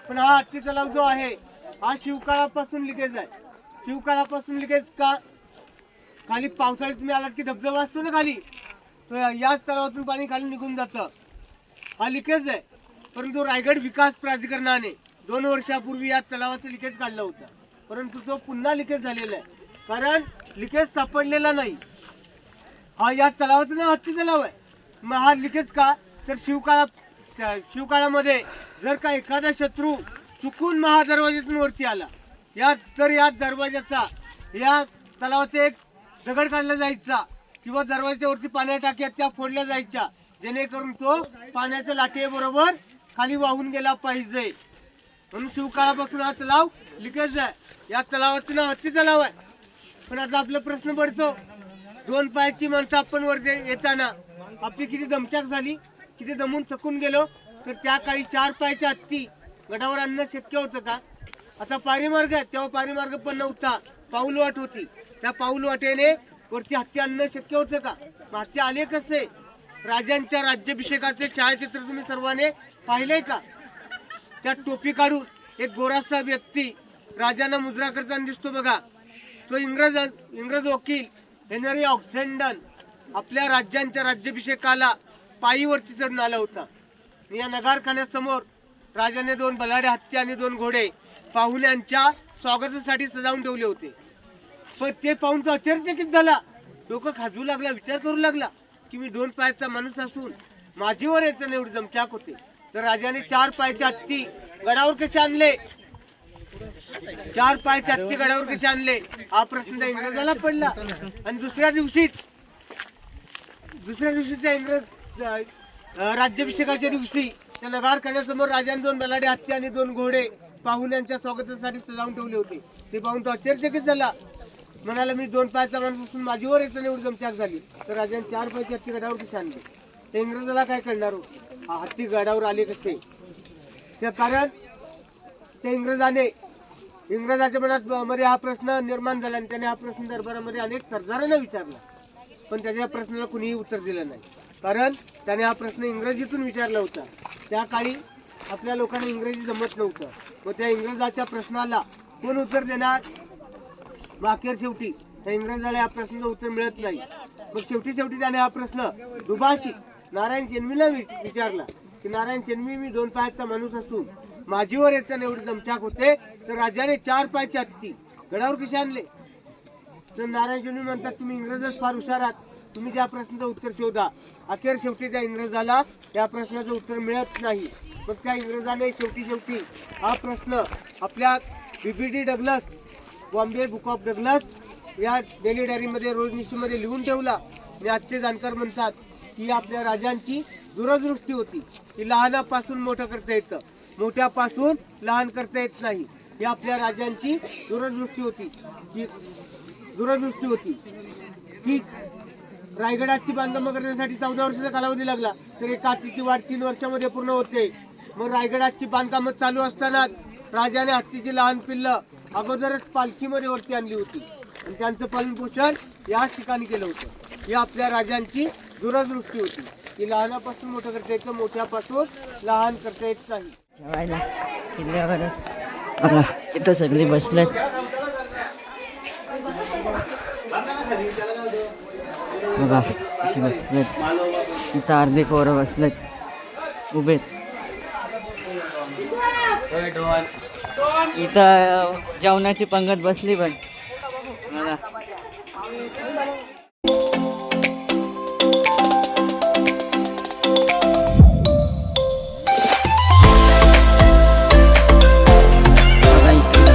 पण हा हत्ती तलाव जो आहे हा शिवकाळापासून लिकेज आहे. शिवकाळापासून लिकेज का? खाली पावसाळ्यात तुम्ही आलात की धबधबा असतो ना खाली, तर याच तलावातून पाणी खाली निघून जातं. हा लिकेज आहे. परंतु रायगड विकास प्राधिकरणाने 2 वर्षापूर्वी या तलावाचं लिकेज काढलं होतं. परंतु तो पुन्हा लिकेज झालेला आहे. कारण लिकेज सापडलेला नाही. हा या तलावाचं नाव हत्ती तलाव आहे. मग हा लिकेज का? तर शिवकाळामध्ये जर का एखादा शत्रू चुकून महादरवाज्यातून वरती आला या दरवाजाचा या तलावाचा एक दगड काढला जायचा किंवा दरवाजाच्या वरती पाण्याच्या टाक्या त्या फोडल्या जायच्या, जेणेकरून तो पाण्याच्या लाटेबरोबर खाली वाहून गेला पाहिजे. म्हणून शिवकाळापासून हा तलाव लिकेज आहे. या तलावाचं नाव हत्ती तलाव आहे. पण आता आपला प्रश्न पडतो, 2 पायाची माणसं आपण वर येताना आपली किती दमछाक झाली, किती दमून थकून गेलो. तर त्या काळी 4 पायाच्या हत्ती गडावर आणणं शक्य होतं का? आता पारीमार्ग आहे, तेव्हा पारीमार्ग पण नव्हता, पाऊलवाट होती. त्या पाऊलवाटेने वरती हत्ती आणणं शक्य होतं का? हत्ती आले कसे? राजांच्या राज्याभिषेकाचे छायाचित्र तुम्ही सर्वांनी पाहिलंय का? त्या टोपी काढून एक गोरासा व्यक्ती राजांना मुजरा करताना दिसतो बघा. तो इंग्रज वकील हेनरी ऑक्झेंडन आपल्या राज्यांच्या राज्याभिषेकाला पायीवरती चढून आला होता. या नगारखान्यासमोर राजाने 2 बलाढ्य हत्ती आणि 2 घोडे पाहुण्यांच्या स्वागतासाठी सजावून ठेवले होते. पण ते पाहून तो आश्चर्यचकित झाला. डोकं खाजवू लागला, विचार करू लागला की मी 2 पायाचा माणूस असून माझीवर याचं एवढी दमछाक होते. तर राजाने 4 पायाचे हत्ती गडावर कसे आणले? 4 पायाचे हत्ती गडावर कसे आणले हा प्रश्न त्या इंग्रजाला पडला. आणि दुसऱ्या दिवशीच्या इंग्रज राज्याभिषेकाच्या दिवशी त्या नगारखान्यासमोर राजाने 2 बलाढ्य हत्ती आणि 2 घोडे पाहुण्यांच्या स्वागतासाठी सजावून ठेवले होते. ते पाहून तो आश्चर्यचकित झाला. म्हणाला मी 2 पायाचा माणूस असून माझीवर याचं एवढी दमछाक झाली. तर राजाने 4 पायाचे हत्ती गडावर कसे आणले? त्या इंग्रजाला काय कळणार हो? हा हत्ती गडावर आले कसे? त्या कारण त्या इंग्रजाच्या मनात हा प्रश्न निर्माण झाला आणि त्याने हा प्रश्न दरबारामध्ये अनेक सरदारांना विचारला. पण त्याच्या प्रश्नाला कुणीही उत्तर दिलं नाही. कारण त्याने हा प्रश्न इंग्रजीतून विचारला होता. त्या काळी आपल्या लोकांना इंग्रजी जमत नव्हतं. व त्या इंग्रजाच्या प्रश्नाला कोण उत्तर देणार? अखेर शेवटी त्या इंग्रजाला या प्रश्नाचं उत्तर मिळत नाही. मग शेवटी त्याने हा प्रश्न दुभाषी नारायण शेणवीला विचारला की नारायण शेणवी, मी 2 पायाचा माणूस असून माझीवर याचं एवढी दमछाक होते, तर राजाने 4 पायाची हत्ती गडावर कसे आणले? तर नारायण शेणवी म्हणतात तुम्ही इंग्रजच फार हुशार आहात, तुम्ही त्या प्रश्नाचं उत्तर शोधा. अखेर शेवटी त्या इंग्रजाला या प्रश्नाचं उत्तर मिळत नाही. मग त्या इंग्रजाने शेवटी हा प्रश्न आपल्या BBD Douglas, Bombay book of Douglas या डेली डायरीमध्ये रोजनिशीमध्ये लिहून ठेवला. आणि आजचे जाणकार म्हणतात की आपल्या राजांची दूरदृष्टी होती की लहानापासून मोठं करता येतं, मोठ्यापासून लहान करता येत नाही. ही आपल्या राजांची दूरदृष्टी होती की रायगडाची बांधकाम करण्यासाठी 14 वर्षाचा कालावधी लागला, तर एका हत्तीची वाढ 3 वर्षामध्ये पूर्ण होते. मग रायगडाची बांधकाम चालू असताना राजाने हत्तीची लहान पिल्लं अगोदरच पालखीमध्ये वरती आणली होती. आणि त्यांचं पालन पोषण याच ठिकाणी केलं होतं. ही आपल्या राजांची दूरदृष्टी होती की लहानापासून मोठं करता येतं, मोठ्यापासून लहान करता येत नाही. जेवायला किल्ल्यावरच बघा इथं सगळी बसलेत. बघा कशी बसलेत. इथं अर्धी पोरं बसलेत उभेत. इथं जेवणाची पंगत बसली पण बघा.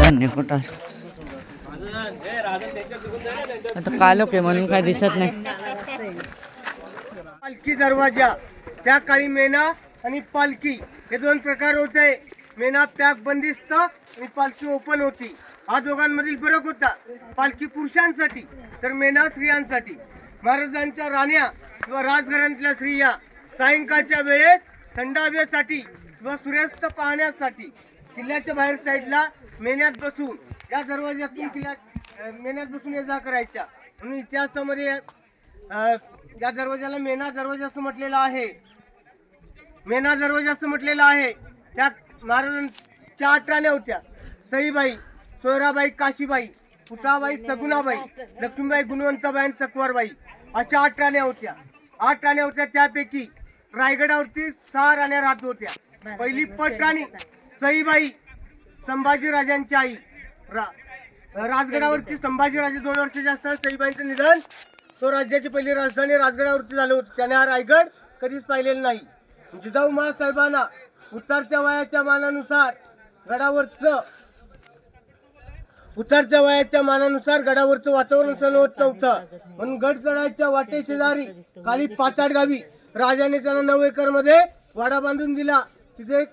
धान्य कुठं आता कालोख आहे म्हणून काय दिसत नाही. पालखी दरवाजा, त्या काळी मेणा आणि पालखी हे दोन प्रकार होते. मेणा पॅक बंदिस्त आणि पालखी ओपन होती. हा दोघांमधील फरक होता. पालखी पुरुषांसाठी तर मेणा स्त्रियांसाठी. महाराजांच्या राण्या किंवा राजघराण्यातल्या स्त्रिया सायंकाळच्या वेळेस थंड हवेसाठी किंवा सूर्यास्त पाहण्यासाठी किल्ल्याच्या बाहेर साईडला मेण्यात बसून या दरवाज्यातून किल्ल्यात मेण्यात बसून ये जा करायच्या. म्हणून इतिहासामध्ये या दरवाजाला मेणा दरवाजा असं म्हटलेलं आहे. मेणा दरवाजा असं म्हटलेलं आहे. त्यात महाराजांच्या 8 राण्या होत्या. सईबाई, सोयराबाई, काशीबाई, पुताबाई, सगुणाबाई, लक्ष्मीबाई, गुणवंताबाई आणि सकवारबाई अशा 8 राण्या होत्या. 8 राण्या होत्या. त्यापैकी रायगडावरती 6 राण्या राहत होत्या. पहिली पट राणी सईबाई, संभाजी राजांची आई. राजगडावरती संभाजीराजे 2 वर्षाचे असताना सईबाईंचं निधन. तो राज्याची पहिली राजधानी राजगडावरती झालं होतं. त्याने हा रायगड कधीच पाहिलेला नाही. जिजाऊ साहेबांना उतारच्या वयाच्या मानानुसार गडावरचं वातावरण सहन होत नव्हतं. म्हणून गड चढायच्या वाटे शेजारी खाली पाचाड गावी राजाने त्यांना 9 एकर मध्ये वाडा बांधून दिला. तिथे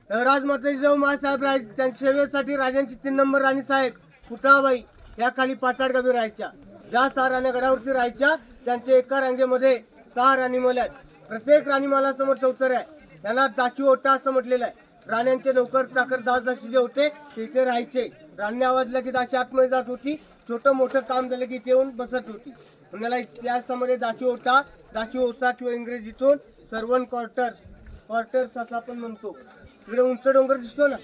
राजमाता जिजाऊ साहेब त्यांच्या सेवेसाठी राजांची 3 नंबर राणी साहेब पुतळाबाई या खाली पाचाड गावी राहायच्या. ज्या 6 राण्या गडावरती राहायच्या त्यांच्या एका रांगेमध्ये 6 राणीमाला. प्रत्येक राणीमाला समोर चौतर आहे. त्यांना दाशी ओटा असं म्हटलेलं आहे. राण्यांचे नौकर चाकर दासी जे होते ते इथे राहायचे. राणी आवाजला की दाशी आतमध्ये जात होती. छोटं मोठं काम झालं की इथे येऊन बसत होती. त्याला इतिहासामध्ये दाशी ओटा, दाशी ओसा किंवा इंग्रजीतून सर्वंट क्वार्टर्स असं आपण म्हणतो. इकडे उंच डोंगर दिसतो ना,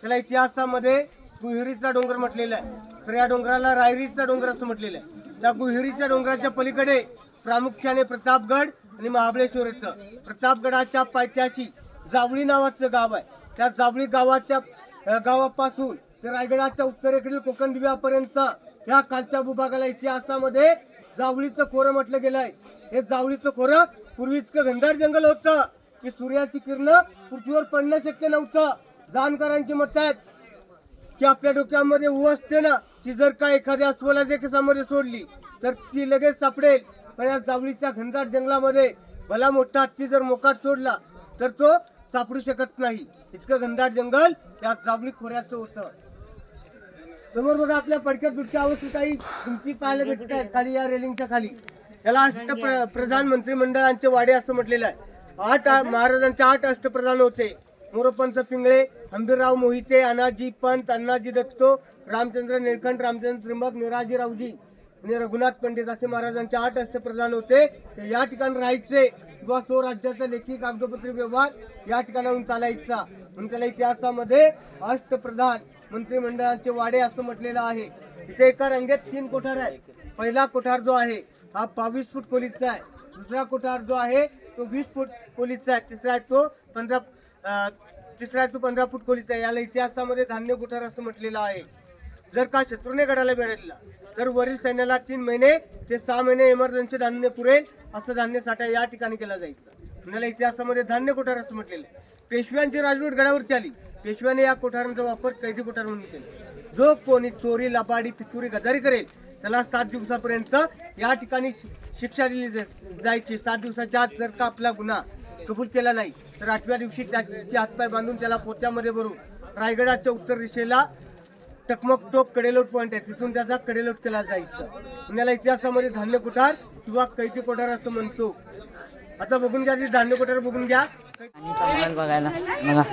त्याला इतिहासामध्ये गुहेरीचा डोंगर म्हटलेला आहे. तर या डोंगराला रायरीचा डोंगर असं म्हटलेलं आहे. त्या गुहेरीच्या डोंगराच्या पलीकडे प्रामुख्याने प्रतापगड आणि महाबळेश्वर येतं. प्रतापगडाच्या पायथ्याशी जावळी नावाचं गाव आहे. त्या जावळी गावापासून ते रायगडाच्या उत्तरेकडील कोकण दिव्यापर्यंत या खालच्या भूभागाला इतिहासामध्ये जावळीचं खोरं म्हटलं गेलं आहे. हे जावळीचं खोरं पूर्वीच घनदाट जंगल होतं की सूर्याची किरणं पृथ्वीवर पडणं शक्य नव्हतं. जाणकारांची मत आहेत की आपल्या डोक्यामध्ये ऊ असते ना, ती जर का एखाद्या अस्वला जे केसामध्ये सोडली तर ती लगेच सापडेल. पण या जावळीच्या घनदाट जंगलामध्ये भला मोठा हत्ती जर मोकाट सोडला तर तो सापडू शकत नाही. इतकं घनदाट जंगल या जावळी खोऱ्याचं होतं. समोर बघा आपल्या पडक्यात तुटक्या अवस्थेत काही तुमची पाहायला भेटत आहेत खाली या रेलिंगच्या खाली. याला अष्टप्रधान मंत्रिमंडळांचे वाडे असं म्हटलेलं आहे. महाराजांचे 8 अष्टप्रधान होते. मोरोपंत पिंगळे, हंबीरराव मोहिते, अनाजी पंत, अण्णाजी दत्तो, रामचंद्र निळकंठ, रामचंद्र त्रिंबक, निराजी रावजी आणि रघुनाथ पंडित असे महाराजांचे 8 अष्टप्रधान होते. ते या ठिकाणी राहायचे किंवा स्वराज्याचा लेखी कागदोपत्री व्यवहार या ठिकाणाहून चालायचा. म्हणून त्याला इतिहासामध्ये अष्टप्रधान मंत्रिमंडळाचे वाडे असं म्हटलेलं आहे. इथे एका रांगेत 3 कोठार आहेत. पहिला कोठार जो आहे हा 22 फूट खोलीचा आहे. दुसरा कोठार जो आहे तो 20 फूट खोलीचा आहे. तिसरा आहे तो 15 फूट खोलीचा आहे. याला इतिहासामध्ये धान्य कोठार असं म्हटलेलं आहे. जर का शत्रूने गडाला बेडला तर वरील सैन्याला 3 महिने ते 6 महिने इमर्जन्सी धान्य पुरेल असं धान्य साठा या ठिकाणी केला जायचा. याला इतिहासामध्ये धान्य कोठार असं म्हटलेलं आहे. पेशव्यांची राजवट गडावरती आली. पेशव्याने या कोठारांचा वापर कैदी कोठार म्हणून केला. जो कोणी चोरी, लबाडी, पितुरी, गदारी करेल त्याला 7 दिवसापर्यंत या ठिकाणी शिक्षा दिली जायची. 7 दिवसाच्या आत जर का आपला गुन्हा कबूल केला नाही तर 8व्या दिवशी त्याचे हातपाय बांधून त्याला पोत्यामध्ये भरून रायगडाच्या उत्तर दिशेला टकमक टोक कडेलोट पॉईंट आहे, तिथून त्याचा कडेलोट केला जायचं. पुण्याला इतिहासामध्ये धान्य कोठार किंवा कैदी कोठार असं म्हणतो. आता बघून घ्या, धान्य कोठार बघून घ्या. आणि कमाल बघायला बघा.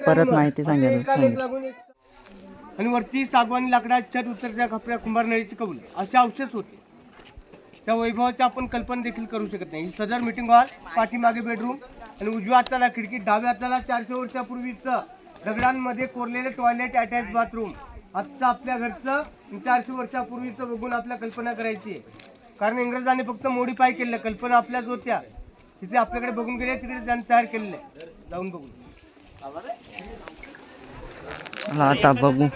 परत माहिती सांगेल. आणि वरती सागवानी लाकडाच्या छत उतरत्या खपऱ्या कुंभार नळीची कौल असे अवशेष होते. त्या वैभवाची आपण कल्पना देखील करू शकत नाही. सदर मीटिंग हॉल, पाठीमागे बेडरूम आणि उजव्या हाताला खिडकी, डाव्या हाताला 400 वर्षापूर्वीचं दगडांमध्ये कोरलेले टॉयलेट, अटॅच बाथरूम. आजचं आपल्या घरचं 400 वर्षापूर्वीचं बघून आपल्या कल्पना करायची आहे. कारण इंग्रजांनी फक्त मोडीफाय केलं, कल्पना आपल्याच होत्या. तिथे आपल्याकडे बघून गेले, तिकडे त्यांनी तयार केलेलं आहे. जाऊन बघू. चला आता बघू.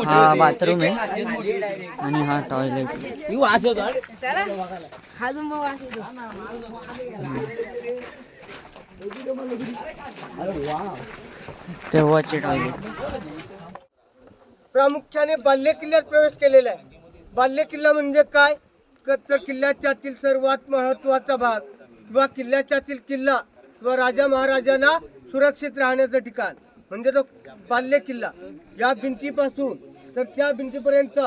हा बाथरूम आहे आणि हा टॉयलेट. तेव्हाचे टॉयलेट. प्रामुख्याने बाल्य किल्ल्यात प्रवेश केलेला आहे. बाल्य किल्ला म्हणजे काय? तर किल्ल्याच्या आतील सर्वात महत्वाचा भाग किंवा किल्ल्याच्या आतील किल्ला किंवा राजा महाराजांना सुरक्षित राहण्याचं ठिकाण म्हणजे तो बाल्य किल्ला. या भिंतीपासून तर त्या भिंतीपर्यंत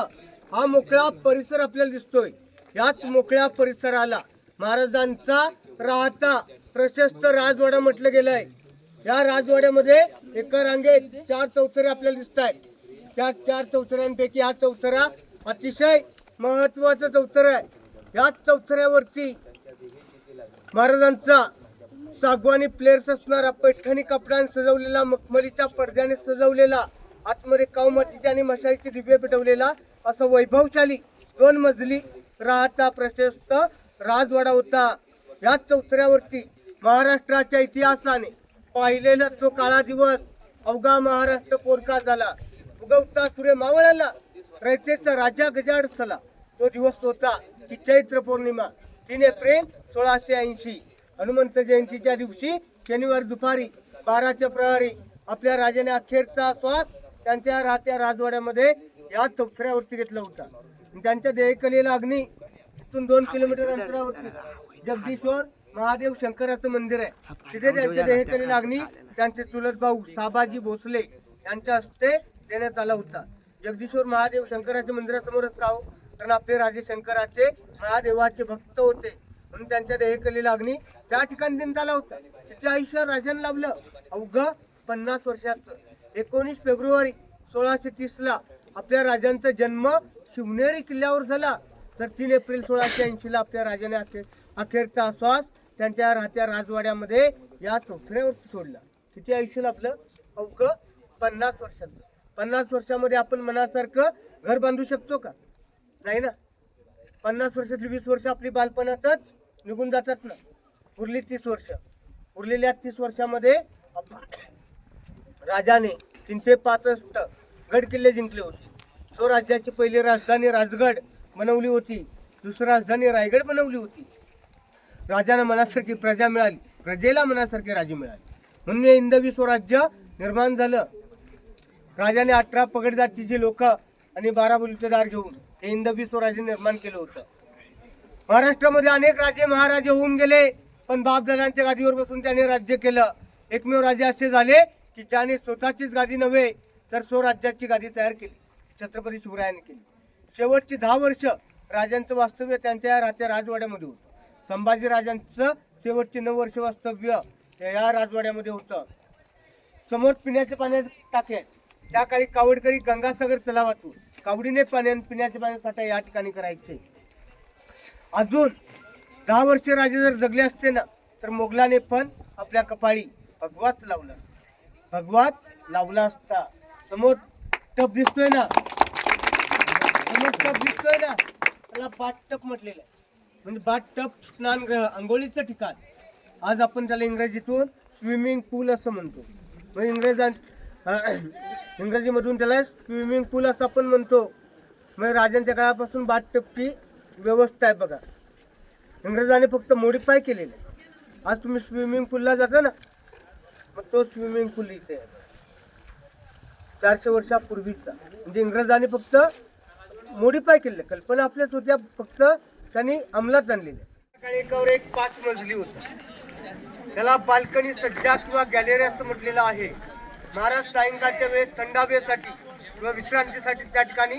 हा मोकळा परिसर आपल्याला दिसतोय. याच मोकळ्या परिसराला महाराजांचा राहता प्रशस्त राजवाडा म्हटलं गेलंय. या राजवाड्यामध्ये एका रांगेत 4 चौथरे आपल्याला दिसत आहेत. त्या 4 चौथऱ्यांपैकी हा चौथरा अतिशय महत्वाचा चौथरा आहे. याच चौथऱ्यावरती महाराजांचा सागवानी प्लेअर्स असणारा पैठणी कपड्याने सजवलेला, मखमलीच्या पडद्याने सजवलेला, आतमध्ये कावमातीच्या आणि मशालीचे दिवे पेटवलेला असा वैभवशाली 2 मजली राहता प्रशस्त राजवाडा होता. याच चौथऱ्यावरती महाराष्ट्राच्या इतिहासाने पाहिलेला तो काळा दिवस अवघा महाराष्ट्र पोरका झाला. उगवता सूर्य मावळाला, रयतेचा राजा गजाड झाला. तो दिवस होता की चैत्र पौर्णिमा 3 एप्रिल 1680. हनुमंत जयंतीच्या दिवशी शनिवार दुपारी 12च्या प्रहरी आपल्या राजाने अखेरचा श्वास त्यांच्या राहत्या राजवाड्यामध्ये या चौथऱ्यावरती घेतला होता. त्यांच्या देहकलेला अग्नी इथून 2 किलोमीटर अंतरावरती जगदीश्वर महादेव शंकराचं मंदिर आहे. तिथे त्यांच्या देहकलेला अग्नी त्यांचे चुलत भाऊ साबाजी भोसले यांच्या हस्ते देण्यात आला होता. जगदीश्वर महादेव शंकराच्या मंदिरासमोरच का हो? कारण आपले राजे शंकराचे महादेवाचे भक्त होते म्हणून त्यांच्या देहकलेला अग्नी त्या ठिकाणी देण्यात आला होता. तिथे आयुष्य राजाने लाभलं अवघं 50 वर्षात. 19 फेब्रुवारी 1630 आपल्या राजांचा जन्म शिवनेरी किल्ल्यावर झाला. तर 3 एप्रिल 1680 आपल्या राजाने अखेरचा श्वास त्यांच्या राहत्या राजवाड्यामध्ये या चौथऱ्यावरती सोडला. किती आयुष्य लाभलं? अवघं 50 वर्षात. 50 वर्षामध्ये आपण मनासारखं घर बांधू शकतो का? नाही ना. 50 वर्षातली 20 वर्ष आपली बालपणातच निघून जातात ना. उरली 30 वर्ष. उरलेल्या 30 वर्षामध्ये राजाने 365 गड किल्ले जिंकले होते. स्वराज्याची पहिली राजधानी राजगड बनवली होती. दुसरी राजधानी रायगड बनवली होती. राजाला मनासारखी प्रजा मिळाली, प्रजेला मनासारखे राजे मिळाले म्हणून हे हिंदवी स्वराज्य निर्माण झालं. राजाने 18 पगड जातीचे लोक आणि 12 बलुतेदार घेऊन हे हिंदवी स्वराज्य निर्माण केलं होतं. महाराष्ट्रामध्ये अनेक राजे महाराजे होऊन गेले पण बापदादांच्या गादीवर बसून त्याने राज्य केलं. एकमेव राजे असे झाले की ज्याने स्वतःचीच गादी नव्हे तर स्वराज्याची गादी तयार केली. छत्रपती शिवरायांनी केली. शेवटची 10 वर्ष राजांचं वास्तव्य त्यांच्या राहत्या राजवाड्यामध्ये होतं. संभाजी राजांचं शेवटची 9 वर्ष वास्तव्य या राजवाड्यामध्ये होतं. समोर पिण्याच्या पाण्याचे टाके आहेत. त्या काळी कावडकरी गंगासागर तलावातून कावडीने पिण्याचे पाण्यासाठी या ठिकाणी करायचे. अजून 10 वर्ष राजे जर जगले असते ना तर मोगलाने पण आपल्या कपाळी भगवाच लावला असता. समोर टप दिसतोय ना, त्याला बाट टप म्हटलेलं आहे. म्हणजे बाट टप स्नानगृह, आंघोळीचं ठिकाण. आज आपण त्याला इंग्रजीतून स्विमिंग पूल असं म्हणतो. म्हणजे इंग्रजीमधून त्याला स्विमिंग पूल असं आपण म्हणतो. म्हणजे राजांच्या काळापासून बाट टपची व्यवस्था आहे बघा. इंग्रजांनी फक्त मोडिफाय केलेलं आहे. आज तुम्ही स्विमिंग पूलला जाता ना, मग तो स्विमिंग पूल इथे आहे. 400 वर्षापूर्वीचा. म्हणजे इंग्रजांनी फक्त मोडीफाय केले, कल्पना आपल्याच होत्या, फक्त त्यांनी अंमलात आणलेल्या. सकाळी एकावर एक 5 मजली होता. त्याला बाल्कनी सज्जा किंवा गॅलरी असं म्हटलेलं आहे. महाराज सायंकाळच्या वेळेस थंडाव्यासाठी किंवा विश्रांतीसाठी त्या ठिकाणी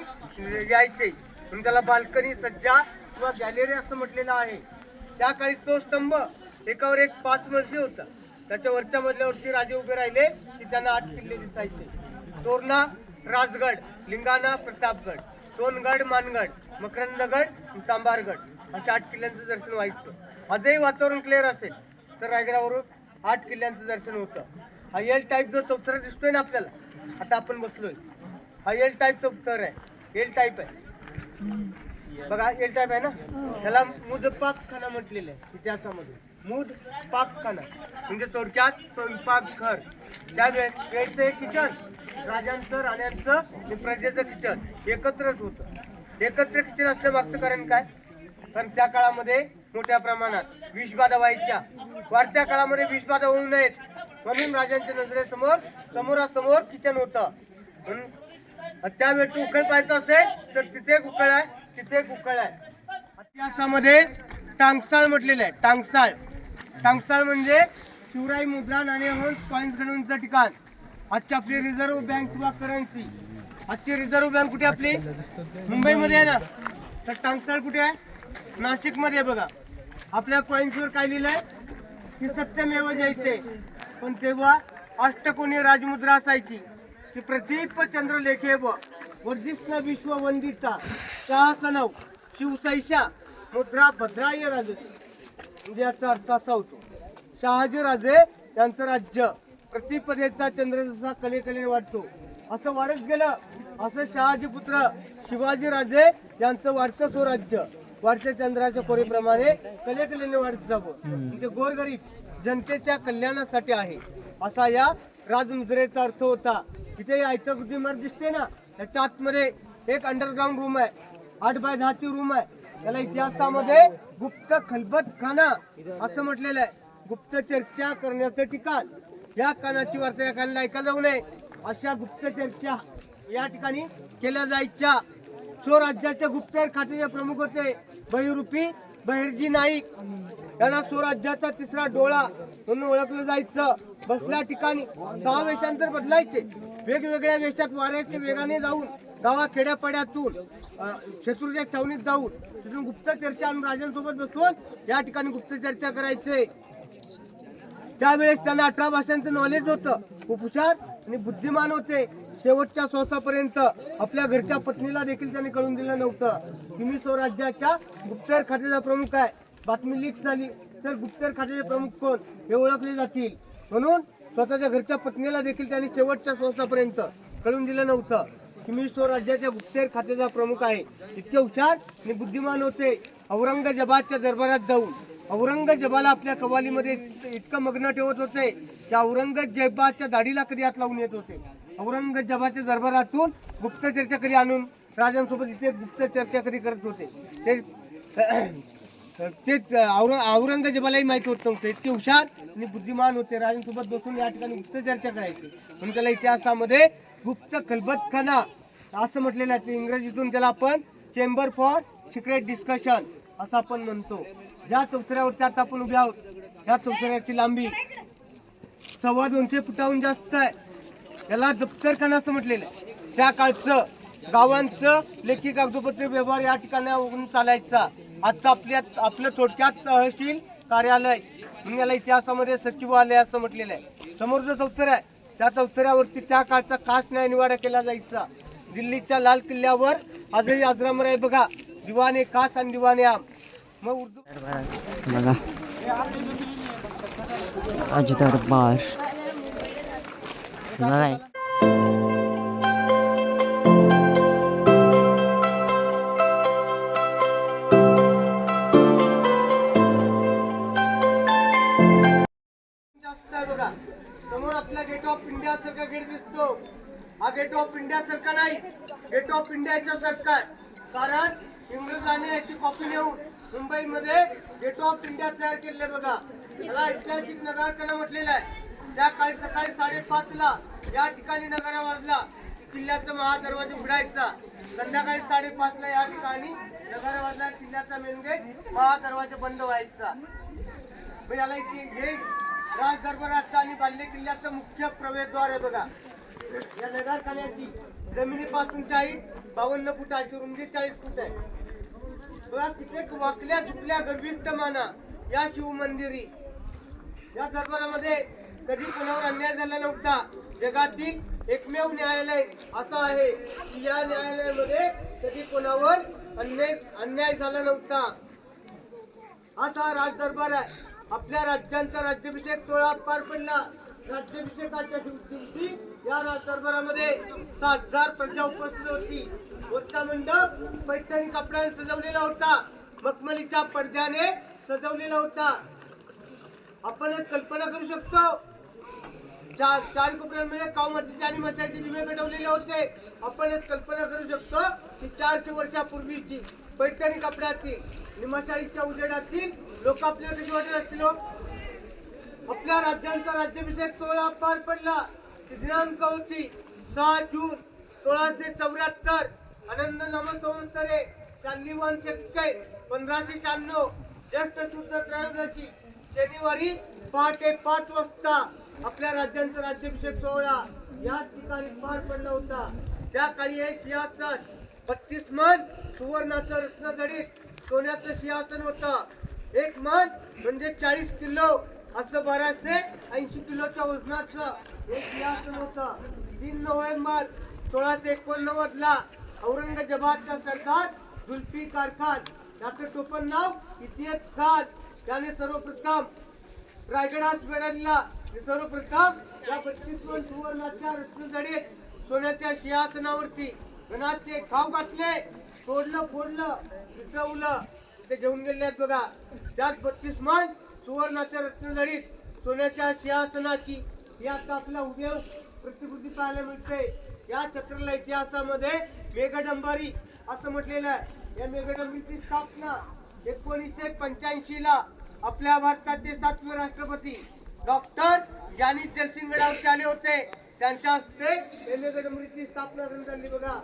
यायचे, म्हणून त्याला बाल्कनी सज्जा किंवा गॅलरी असं म्हटलेलं आहे. त्या काळी तो स्तंभ एकावर एक 5 मजली होता. त्याच्या वरच्या मजल्यावरती राजे उभे राहिले की त्यांना 8 किल्ले दिसायचे. तोरणा राजगड, लिंगाणा प्रतापगड, सोनगड मानगड, मकरंदगड, चांभारगड अशा 8 किल्ल्यांचं दर्शन व्हायचं. आजही वातावरण क्लिअर असेल तर रायगडावरून 8 किल्ल्यांचं दर्शन होतं. हा एल टाईप जो चौथरा दिसतोय ना आपल्याला, आता आपण बसलोय, हा एल टाईप चौथर आहे. एल टाईप आहे बघा, एल टाईप आहे ना. त्याला मुदपाकखाना म्हटलेलं आहे इतिहासामध्ये. मूद पाकखाना म्हणजे थोडक्यात स्वयंपाकघर. त्या वेळेचं हे किचन, राजांचं, राण्यांचं आणि प्रजेचं किचन एकत्रच होतं. एकत्र किचन असल्या मागचं कारण काय? कारण त्या काळामध्ये मोठ्या प्रमाणात विषबाधा व्हायच्या. वाढत्या काळामध्ये विषबाधा होऊ नयेत म्हणून राजांच्या नजरेसमोर समोरासमोर किचन होतं. म्हणून त्यावेळेचं उकळ पाहायचं असेल तर तिथे एक उकळ आहे, तिथे एक उकळ आहे. इतिहासामध्ये टांगसाळ म्हटलेलं आहे. टांगसाळ, टांगसाळ म्हणजे शिवराई मुद्रा, नाणे, हंस, कॉइन्स गणवण्याचं ठिकाण. आजची आपली रिझर्व्ह बँक किंवा करन्सी, आजची रिझर्व्ह बँक कुठे आपली? मुंबईमध्ये आहे ना. तर टांगसाळ कुठे आहे? नाशिकमध्ये. बघा आपल्या कॉइन्सवर काय लिहिलंय की सत्यमेव जयते. पण तेव्हा अष्टकोनी राजमुद्रा असायची की प्रदीप चंद्रलेखेव वर्धिष्ण विश्ववंदिता शासनव शिवसैषा मुद्रा भद्राय राजे. म्हणजे याचा अर्थ असा होतो, शहाजी राजे यांचं राज्य प्रतिपदेचा चंद्र जसा कलेकलेने वाढतो असं वाढत गेलं. असं शहाजी पुत्र शिवाजी राजे यांचं वाढतं स्वराज्य वाढत्या चंद्राच्या कोरीप्रमाणे कलेकलेने वाढत जावं. म्हणजे गोरगरीब जनतेच्या कल्याणासाठी आहे असा या राजमुद्रेचा अर्थ होता. इथे यायचं कृती इमारत दिसते ना, त्याच्या आतमध्ये एक अंडरग्राऊंड रूम आहे, 8 बाय 10 ची रूम आहे. त्याला इतिहासामध्ये गुप्त खलबतखाना असं म्हटलेलं आहे. गुप्त चर्चा करण्याचं ठिकाण. या कानाची वार्ता या कानाला ऐकायला जाऊ नये अशा गुप्त चर्चा या ठिकाणी केल्या जायच्या. स्वराज्याच्या गुप्तहेर खात्याचे प्रमुख होते बहिरूपी बहिर्जी नाईक. त्यांना स्वराज्याचा तिसरा डोळा म्हणून ओळखलं जायचं. बसल्या ठिकाणी 6 वेशांतर बदलायचे. वेगवेगळ्या वेशात वाऱ्याच्या वेगाने जाऊन गावा खेड्यापाड्यातून शत्रूच्या छावणीत जाऊन तिथून गुप्त चर्चा आणि राजांसोबत बसून या ठिकाणी गुप्त चर्चा करायचे. त्यावेळेस त्यांना 18 भाषांचं नॉलेज होतं. खूप हुशार आणि बुद्धिमान होते. शेवटच्या श्वासापर्यंत आपल्या घरच्या पत्नीला देखील त्यांनी कळून दिलं नव्हतं की मी स्वराज्याच्या गुप्तहेर खात्याचा प्रमुख आहे. बातमी लीक झाली तर गुप्तहेर खात्याचे प्रमुख कोण हे ओळखले जातील. म्हणून स्वतःच्या घरच्या पत्नीला देखील त्यांनी शेवटच्या श्वासापर्यंत कळून दिलं नव्हतं की मी स्वराज्याच्या गुप्तहेर खात्याचा प्रमुख आहे. इतके हुशार आणि बुद्धिमान होते. औरंगजेबाच्या दरबारात जाऊन औरंगजेबाला आपल्या कवालीमध्ये इतकं मग्न ठेवत होते की औरंगजेबाच्या दाढीला कधी हात लावून येत होते. औरंगजेबाच्या दरबारातून गुप्त चर्चा कधी आणून राजांसोबत इथे गुप्त चर्चा कधी करत होते. तेच औरंगजेबालाही माहिती होत नव्हतं. इतके हुशार आणि बुद्धिमान होते. राजांसोबत बसून या ठिकाणी गुप्त चर्चा करायची. म्हणून त्याला इतिहासामध्ये गुप्त खलबतखाना असं म्हटलेलं आहे. इंग्रजीतून त्याला आपण चेंबर फॉर सिक्रेट डिस्कशन असं आपण म्हणतो. ज्या चौथऱ्यावरती आता आपण उभे आहोत या चौथऱ्याची लांबी 2.25 फुटाहून जास्त आहे. याला दप्तरखाना असं म्हटलेलं आहे. त्या काळचं गावांचं लेखी कागदोपत्री व्यवहार या ठिकाणावरून चालायचा. आता आपलं थोडक्यात तहसील कार्यालय म्हणून याला इतिहासामध्ये सचिवालय असं म्हटलेलं आहे. समोर जो चौथरा आहे त्या चौथऱ्यावरती त्या काळचा खास न्याय निवाडा केला जायचा. दिल्लीच्या लाल किल्ल्यावर आजही आजरामर आहे बघा, दिवाने खास आणि दिवाने आम. मग उर्दू बघा राज दरबार नाही. जास्त आहे बघा. समोर आपला गेट ऑफ इंडिया सारखा गेट दिसतो. हा गेट ऑफ इंडिया सारखा नाही, गेट ऑफ इंडियाच्या सारखा आहे. कारण इंग्रजांनी याची कॉपी नेऊन मुंबईमध्ये गेट ऑफ इंडिया तयार केले बघा. त्याला ऐतिहासिक नगरखाना म्हटलेलं आहे. त्या काळी सकाळी 5:30 ला या ठिकाणी नगारा वाजला किल्ल्याचा महादरवाजा उघडायचा. संध्याकाळी 5:30ला या ठिकाणी नगरवाडला किल्ल्याचा मेन गेट महादरवाजा बंद व्हायचा. मग याला हे राज दरबाराचा आणि बाल्य किल्ल्याचा मुख्य प्रवेशद्वार आहे बघा. या नगरखान्याची जमिनीपासूनची हाईट 52 फुटाची, रुंदी 40 फूट आहे बघा. कित्येक वाकल्या चुकल्या गर्भिष्ठ माना या शिवमंदिरी. या दरबारामध्ये कधी कोणावर अन्याय झाला नव्हता. जगातील एकमेव न्यायालय असं आहे की या न्यायालयामध्ये कधी कोणावर अन्याय झाला नव्हता. असा राज दरबार आहे. आपल्या राज्यांचा राज्याभिषेक सोहळा पार पडला. राज्याभिषेकाच्या दिवशी या राज दरबारामध्ये 7,000 प्रजा उपस्थित होती. मोठा मंडप पैठणी कपड्याने सजवलेला होता, मखमलीच्या पडद्याने सजवलेला होता. आपण कल्पना करू शकतो. चार कोपऱ्यांमध्ये कावमातीचे आणि मशालीचे दिवे पेटवलेले होते. आपण कल्पना करू शकतो की 400 वर्षापूर्वीची पैठणी कपड्यातील आणि मशालीच्या उजेडातील लोक आपल्याला कशी वाटत असतील. आपल्या राज्यांचा राज्याभिषेक सोहळा पार पडला. दिनांक होती 6 जून 1674. आनंद नाम संवत्सरे चांदीवान शके 1596 ज्येष्ठ शुद्ध त्रयोदशी शनिवारी पहाटे 5 वाजता आपल्या राज्यांचा राज्याभिषेक सोहळा या ठिकाणी पार पडला होता. त्या काळी हे सिंहासन 32 मन सुवर्णाचं रत्न जडित सोन्याचं सिंहासन होतं. 1 मन म्हणजे 40 किलो असं 1280 किलोच्या वजनाचं हे सिंहासन होतं. 3 नोव्हेंबर 1689 ला औरंगजेबाचा सरदार जुल्फिकार खान, याचं टोपण नाव इतिहास खान, त्याने सर्वप्रथम रायगडात वेढला. सर्वप्रथम या 32 मन सुवर्णाच्या रत्नजडित सोन्याच्या सिंहासनावरती गणाचे खाव घातले, तोडलं फोडलं विसरवलं ते घेऊन गेले आहेत बघा. त्यात 32 मन सुवर्णाच्या रत्नजडित सोन्याच्या सिंहासनाची ही आता आपल्या उभ्या प्रतिकृती पाहायला मिळते. या छत्राला इतिहासामध्ये मेघडंबरी असं म्हटलेलं आहे. या मेघडंबरीची स्थापना 1985 ला आपल्या भारताचे 7वे राष्ट्रपती डॉक्टर ज्ञानी जयसिंग गडावरती आले होते. त्यांच्या हस्ते मेघडंबरीची स्थापना करण्यात आली बघा.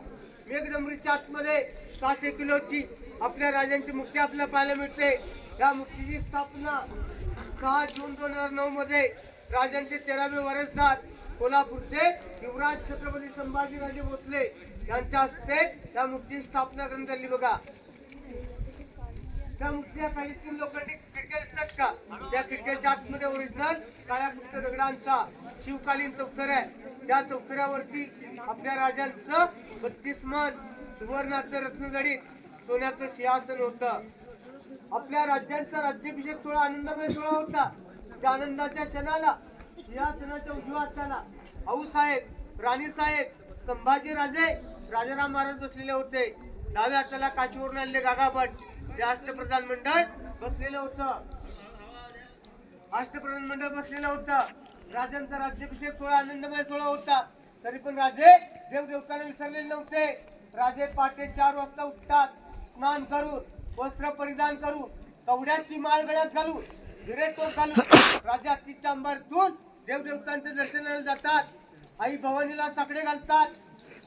मेघडंबरीच्या आतमध्ये 600 किलोची आपल्या राजांची मूर्ती आपल्याला पाहायला मिळते. या मूर्तीची स्थापना 6 जून 2009 मध्ये राजांचे 13वे वारसदार कोल्हापूरचे युवराज छत्रपती संभाजीराजे भोसले यांच्या हस्ते त्या मूर्तीची स्थापना करण्यात आली बघा. त्या मूर्त्या काही लोकांनी खिडक्या दिसतात का? त्या खिडक्याच्या आतमध्ये ओरिजिनल काळ्या कृष्ण दगडांचा शिवकालीन चौथर आहे. त्या चौथऱ्यावरती आपल्या राजांचं 32 मन सुवर्णाचं रत्नजडित सोन्याचं सिंहासन होतं. आपल्या राज्यांचा राज्याभिषेक सोहळा आनंदमय सोहळा होता. त्या आनंदाच्या क्षणाला सिंहासनाच्या उजव्या हाताला आऊसाहेब, राणीसाहेब, संभाजीराजे, राजाराम महाराज बसलेले होते. डाव्या हाताला काशीवरून आलेले गागाभट राष्ट्रप्रधान मंडळ बसलेलं होतं. राष्ट्रप्रधान मंडळ बसलेलं होतं. राजांचा राज्याभिषेक सोहळा आनंदमय सोहळा होता. तरी पण राजे देवदेवतांना विसरलेले नव्हते. राजे पहाटे 4 वाजता उठतात, स्नान करून वस्त्र परिधान करून कवड्याची माळ गळ्यात घालून हिरे टोक घालून राजा हत्तीच्या अंबारीतून देवदेवतांच्या दर्शनाला जातात. आई भवानीला साकडे घालतात.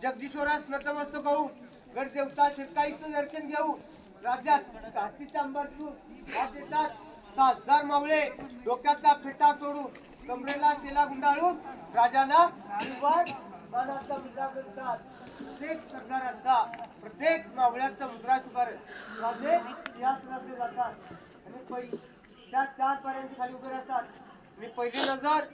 जगदीश्वरास नतमस्तक होऊन गडदेवता शिरकाईचं दर्शन घेऊन राज्यात हत्तीच्या अंबारीतून आत येतात. 7,000 मावळे डोक्याचा फेटा सोडून कमरेला तेला गुंडाळून राजाला मानाचा मुद्रा करतात. प्रत्येक सरदाराचा प्रत्येक मावळ्याचा मुद्रा स्वीकार राजे सिंहासनाकडे जातात आणि त्या 4 पाऱ्यांच्या खाली उभे राहतात. आणि पहिली नजर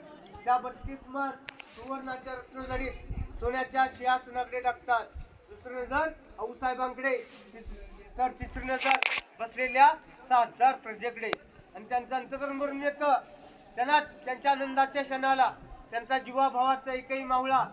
त्या 32 मन सुवर्णाच्या रत्नजडित सोन्याच्या सिंहासनाकडे टाकतात. दुसरी नजर आऊसाहेबांकडे, तर तिसरी नजर बसलेल्या 7,000 प्रजेकडे. आणि त्यांचं अंतकरण भरून येतं. त्यांना त्यांच्या आनंदाच्या क्षणाला त्यांचा जीवाभावाचा एकही मावळा,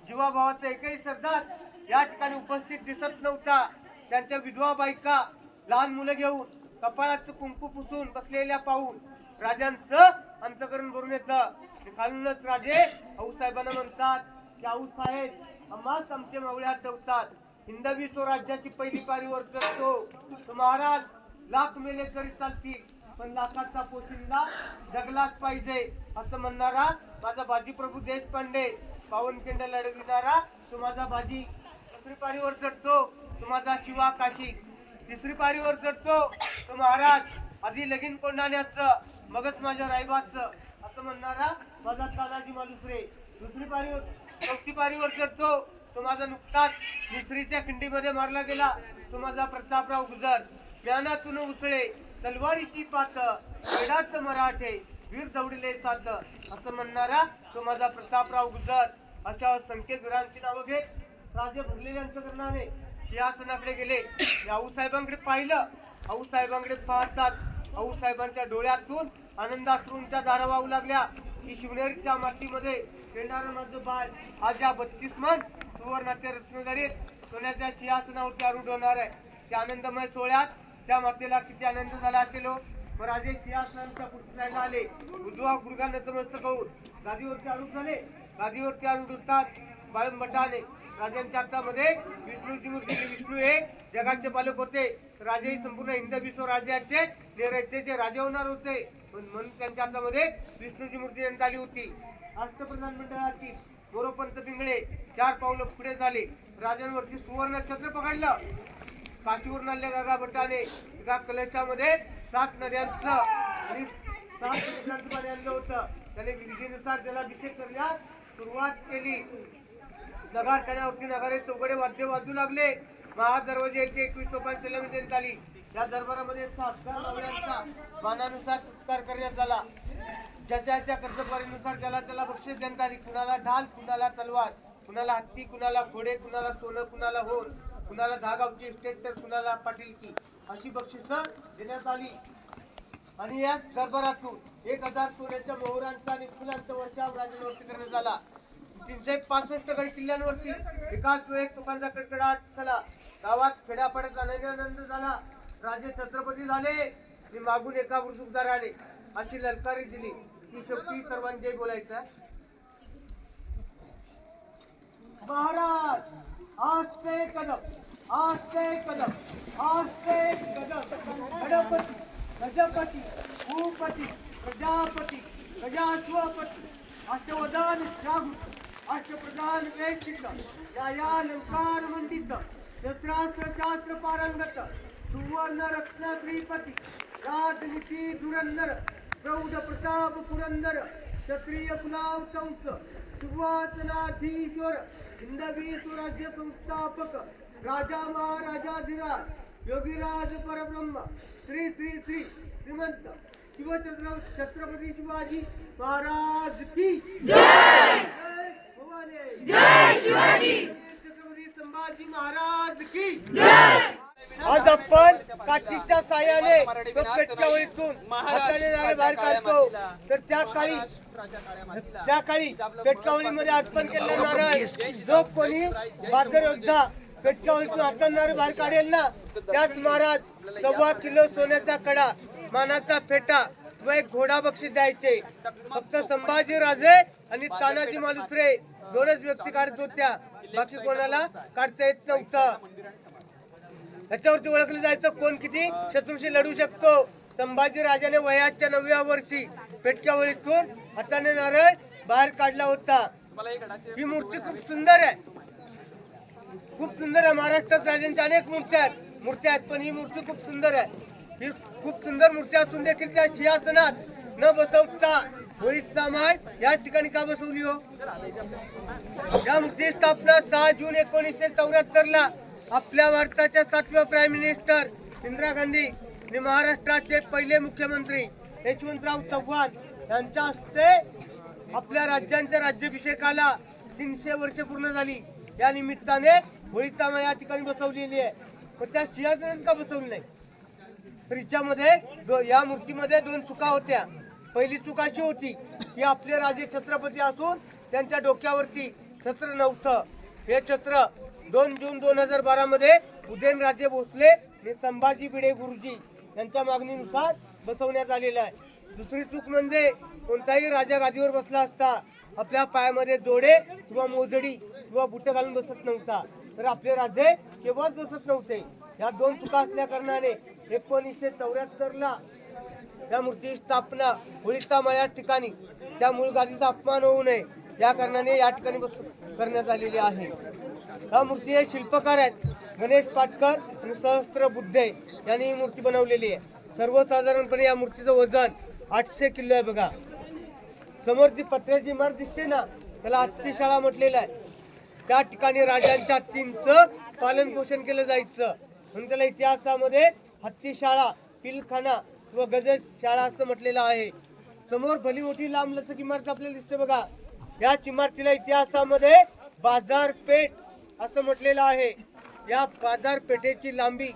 जीवाभावाचा एकही सरदार या ठिकाणी उपस्थित दिसत नव्हता. त्यांच्या विधवा बायका लहान मुलं घेऊन कपाळात कुंकू पुसून बसलेल्या पाहून राजांचं अंतकरण भरून येतं. खालूनच राजे आऊसाहेबांना म्हणतात की आऊसाहेब आम्हाच आमचे मावळे ठेवतात. हिंदवी स्वराज्याची पहिली पारीवर चढतो तो महाराज लाख मेले तरी चालतील, पण लाखाचा पोशिंदा जगलाच पाहिजे असं म्हणणारा माझा बाजीप्रभू देशपांडे पावनखिंड लढविणारा तो माझा बाजी. दुसरी पारीवर चढतो तो माझा शिवा काशी. तिसरी पारीवर चढतो तो महाराज. आधी लगीन कोंडाण्याचं मगच माझ्या रायबाचं असं म्हणणारा माझा तानाजी मालुसरे. दुसरी पारीवर चौथी पारीवर चढतो तो माझा नुकताच मिसरीच्या खिंडीमध्ये मारला गेला तो माझा प्रतापराव गुजर. ज्ञानातून उसळे तलवारीची पात वेडाच मराठे वीर दौडले सात असं म्हणणारा तो माझा प्रतापराव गुजर. अशा संकेत वीरांची नावं घेत राजे भरलेले अंतकरणाने सिंहासनाकडे गेले. आऊसाहेबांकडे पाहिलं. आऊसाहेबांकडे पाहतात आऊसाहेबांच्या डोळ्यातून आनंदाश्रूंच्या धारा वाहू लागल्या की शिवनेरीच्या मातीमध्ये येणारं माझं बाळ आज या 32 मन सुवर्णाच्या रत्नजडीत सोन्याच्या सिंहासनावरती आरूढ होणार आहे. त्या आनंदमय सोहळ्यात त्या मातेला किती आनंद झाला असेल. राजे सिंहासनाच्या पुढे जायला आले. उजवा गुडघा नतमस्तक होऊन गादीवरती आरूढ झाले. गादीवरती आरूढ होतात बाळंबटाने. राजांच्या हातामध्ये विष्णूची मूर्ती. विष्णू हे जगाचे पालक होते. राजे संपूर्ण हिंद विश्व राज्याचे जे राजे होणार होते म्हणून त्यांच्या हातामध्ये विष्णूची मूर्ती देण्यात आली होती. अष्टप्रधान मंडळाची गोरोपंत पिंगळे 4 पावलं पुढे झाले. राजांवरती सुवर्ण छत्र पकडलं. काशीवरून आलेल्या गागा भट्टाने एका कलशामध्ये 7 नद्यांचं आणि 7 नद्यांचं पाणी आणलं होतं. त्याने विधीनुसार त्याला अभिषेक करण्यास सुरुवात केली. नगारखान्यावरती नगारे चौघडे वाद्य वाजू लागले. महादरवाजे येथे 21 तोफांची सलामी देण्यात आली. या दरबारामध्ये 7 मावळ्यांचा मानानुसार सत्कार करण्यात आला. ज्याच्या कर्तव्यानुसार त्याला बक्षीस देण्यात आली. कुणाला ढाल, कुणाला तलवार, कुणाला हत्ती, कुणाला घोडे, कुणाला सोनं, कुणाला होल, कुणाला धागावची इस्टेट तर कुणाला पाटीलकी अशी बक्षिसं देण्यात आली. आणि या दरबारातून 1000 सोन्याच्या मोहरांचा आणि फुलांचा वर्षाव राजांवरती करण्यात आला. 365 गड किल्ल्यांवरती एकाच वेळेस तुफानचा कडकडाट झाला. गावात खेड्यापाड्यात आनंद झाला. राजे छत्रपती झाले आणि मागून एका वृषुकदार आले. अशी ललकारी दिली की शेवटी सर्वांचे बोलायचं. महाराज आस्ते कदम, आस्ते कदम, आस्ते कदम. गणपती, गजपती, भूपती, प्रजापती, प्रजास्वपती, अष्टवदान जागृत, अष्टप्रधान वेक्षित, या अलंकार मंडित, शस्त्रास्त्र शास्त्र पारंगत, सुवर्ण रत्न श्रीपती, राजनीती धुरंधर, प्रौढ प्रताप पुरंदर, क्षत्रिय कुलाव कंस, सुवासनाधीश्वर, हिंदवी स्वराज्य संस्थापक, राजा महाराजाधिराज, योगीराज परब्रह्म, श्री श्री श्री श्रीमंत छत्रपती शिवाजी महाराज की जय. जय शिवाजी. छत्रपती संभाजी महाराज की जय. आज आपण काठीच्या साह्याने तो पेटकावळीतून हाताने बाहेर काढतो. तर त्या काळी पेटकावळीमध्ये अर्पण केलेला नारळ जो कोणी बाजार योद्धा पेटकावळीतून हाताने बाहेर काढेल ना त्याच महाराज 1.25 किलो सोन्याचा कडा, मानाचा फेटा व एक घोडा बक्षीस द्यायचे. फक्त संभाजी राजे आणि तानाजी मालुसरे 2च व्यक्ती काढत होत्या. बाकी कोणाला काढता येत नव्हतं. त्याच्यावरती ओळखलं जायचं कोण किती शत्रूशी लढू शकतो. संभाजी राजाने वयाच्या 9व्या वर्षी पेटकावळीतून हाताने नारळ बाहेर काढला होता. ही मूर्ती खूप सुंदर आहे. खूप सुंदर आहे. महाराष्ट्रात राजांच्या अनेक मूर्त्या आहेत पण ही मूर्ती खूप सुंदर आहे. ही खूप सुंदर मूर्ती असून देखील त्या सिंहासनात न बसवता होळीचा माळ या ठिकाणी का बसवली हो? या मूर्तीची स्थापना 6 जून 1974 ला आपल्या भारताच्या 7व्या प्राईम मिनिस्टर इंदिरा गांधी आणि महाराष्ट्राचे पहिले मुख्यमंत्री यशवंतराव चव्हाण यांच्या हस्ते आपल्या राज्यांच्या राज्याभिषेकाला 300 वर्षे पूर्ण झाली. या निमित्ताने होळीचा माळ या ठिकाणी बसवलेली आहे. पण त्या सिंहासनात का बसवली नाही? तर हिच्यामध्ये या मूर्तीमध्ये 2 चुका होत्या. पहिली चूक अशी होती की आपले राजे छत्रपती असून त्यांच्या डोक्यावरती छत्र नव्हतं. हे छत्र 2 जून 2012 मध्ये उदयनराजे भोसले आणि संभाजी भिडे गुरुजी यांच्या मागणीनुसार बसवण्यात आलेलं आहे. दुसरी चूक म्हणजे कोणताही राजा गादीवर बसला असता आपल्या पायामध्ये जोडे किंवा मोजडी किंवा बुट घालून बसत नव्हता. तर आपले राजे केव्हाच बसत नव्हते. या 2 चुका असल्या कारणाने 1974 ला या मूर्तीची स्थापना होळीचा माळ या ठिकाणी त्या मूळ गादीचा अपमान होऊ नये या कारणाने या ठिकाणी करण्यात आलेली आहे. हा मूर्ती हे शिल्पकार आहेत गणेश पाटकर आणि सहस्त्र बुद्धे यांनी ही मूर्ती बनवलेली आहे. सर्वसाधारणपणे या मूर्तीचं वजन 800 किलो आहे. बघा समोर जी पत्र्याची इमारत दिसते ना, त्याला हत्तीशाळा म्हटलेलं आहे. त्या ठिकाणी राजांच्या हत्तींचं पालन पोषण केलं जायचं म्हणून त्याला इतिहासामध्ये हत्तीशाळा, पिलखाना व गजशाळा असं म्हटलेलं आहे. समोर भली मोठी लांब लचक इमारत आपल्याला दिसते. बघा या इमारतीला इतिहासामध्ये बाजारपेठ असं म्हटलेलं आहे. या बाजारपेठेची लांबी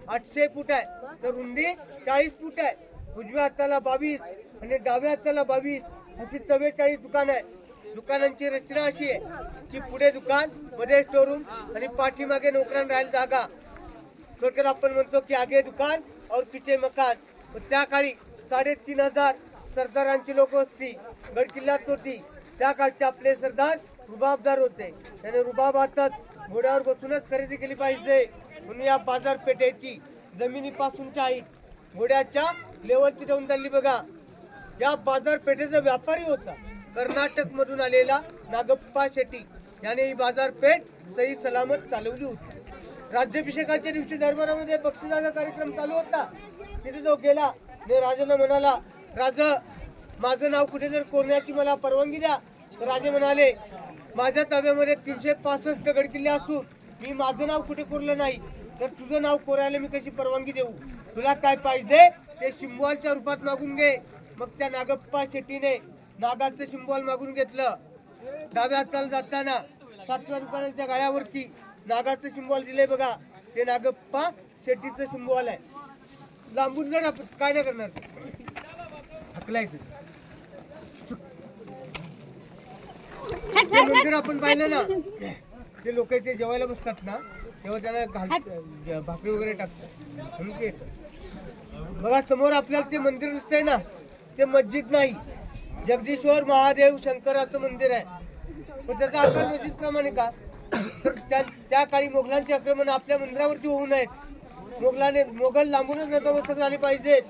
800 फूट आहे तर रुंदी 40 फूट आहे. उजव्या हाताला 22 आणि डाव्या हाताला 22 अशी 44 दुकान आहे. दुकानांची रचना अशी आहे की पुढे दुकान, मध्ये स्टोरूम आणि पाठीमागे नोकरांना राहायला जागा. थोडक्यात आपण म्हणतो की आगे दुकान और पीछे मकान. त्या काळी 3500 सरदारांची लोकवस्ती गड किल्ल्यात होती. त्या काळचे आपले सरदार रुबाबदार होते. त्याने रुबाब हातात घोड्यावर बसूनच खरेदी केली पाहिजे म्हणून या बाजारपेठेची जमिनीपासूनच्या हाईट घोड्याच्या लेवलची ठेवून चालली. बघा या बाजारपेठेचा व्यापारी होता कर्नाटक मधून आलेला नागप्पा शेट्टी याने ही बाजारपेठ सही सलामत चालवली होती. राज्याभिषेकाच्या दिवशी दरबारामध्ये बक्षिसाचा कार्यक्रम चालू होता. तिथे जो गेला आणि राजाला म्हणाला, राजा माझं नाव कुठे जर कोरण्याची मला परवानगी द्या. तर राजे म्हणाले, माझ्या ताब्यामध्ये 365 गड किल्ले असून मी माझं नाव कुठे कोरलं नाही तर तुझं नाव कोरायला मी कशी परवानगी देऊ. तुला काय पाहिजे ते शिंबॉलच्या रूपात मागून घे. मग त्या नागप्पा शेट्टीने नागाचं शिंबॉल मागून घेतलं. डाव्या हाताला जाताना 7व्या दुकानाच्या गाळ्यावरती नागाचं शिंबॉल दिले. बघा ते नागप्पा शेट्टीचं शिंबॉल आहे. लांबून जर आपण काय नाही करणार हकलायचं. ते मंदिर आपण पाहिलं ना, ते लोक इथे जेवायला बसतात ना तेव्हा त्यांना भाकरी वगैरे टाकतात म्हणून ते येतं. बघा समोर आपल्याला ते मंदिर दिसतंय ना, ते मस्जिद नाही, जगदीश्वर महादेव शंकराचं मंदिर आहे. पण त्याचा आकार मस्जिद प्रमाणे का, तर त्या काळी मोगलांचे आक्रमण आपल्या मंदिरावरती होऊ नयेत. मोगल लांबूनच नतमस्तक झाले पाहिजेत.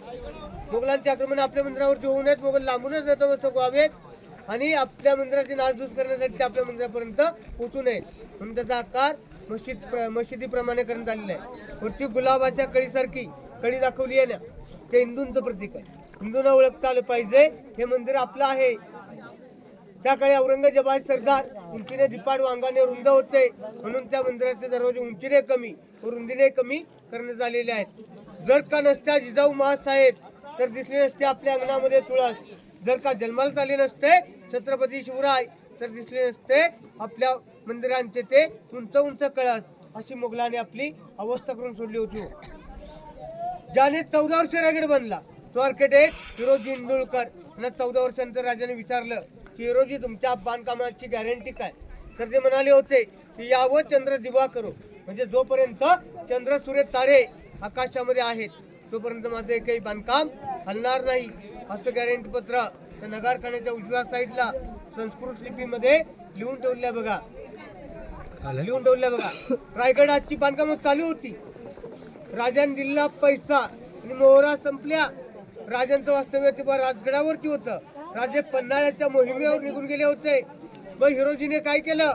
मोगलांचे आक्रमण आपल्या मंदिरावरती होऊ नयेत. मोगल लांबूनच नतमस्तक व्हावेत आणि आपल्या मंदिराची नासधूस करण्यासाठी ते आपल्या मंदिरापर्यंत पोहोचू नयेत म्हणून त्याचा आकार मशिदीप्रमाणे करण्यात आलेला आहे. वरती गुलाबाच्या कळीसारखी कळी दाखवली आहे ना, ते हिंदूंचं प्रतीक आहे. हिंदूंना ओळखता आलं पाहिजे हे मंदिर आपलं आहे. त्या काळी औरंगजेबाचे सरदार उंचीने धिपाड वांगाने रुंद होते म्हणून त्या मंदिराचे दरवाजे उंचीने कमी व रुंदीने कमी करण्यात आलेले आहेत. जर का नसत्या जिजाऊ महासाहेब तर दिसले नसते आपल्या अंगणामध्ये तुळस. जर का जन्माला आले नसते छत्रपती शिवराय तर दिसले नसते आपल्या मंदिरांचे ते उंच उंच कळस. अशी मोगलाने आपली अवस्था करून सोडली होती. ज्याने 14 वर्ष रायगड बांधला तो आर्किटेक्ट हिरोजी इंदुलकर. आणि 14 वर्षानंतर राजाने विचारलं की हिरोजी तुमच्या बांधकामाची गॅरंटी काय. तर ते म्हणाले होते की यावं चंद्र दिवा करो, म्हणजे जोपर्यंत चंद्र सूर्य तारे आकाशामध्ये आहेत तोपर्यंत माझं एकही बांधकाम हलणार नाही असं गॅरंटी पत्र त्या नगारखान्याच्या उजव्या साईडला संस्कृत लिपीमध्ये लिहून ठेवल्या. बघा रायगडाची बांधकाम चालू होती. राजाने दिलेला पैसा आणि मोहरा संपल्या. राजांचं वास्तव्य ते राजगडावरती होतं. राजे पन्हाळ्याच्या मोहिमेवर निघून गेले होते. मग हिरोजीने काय केलं,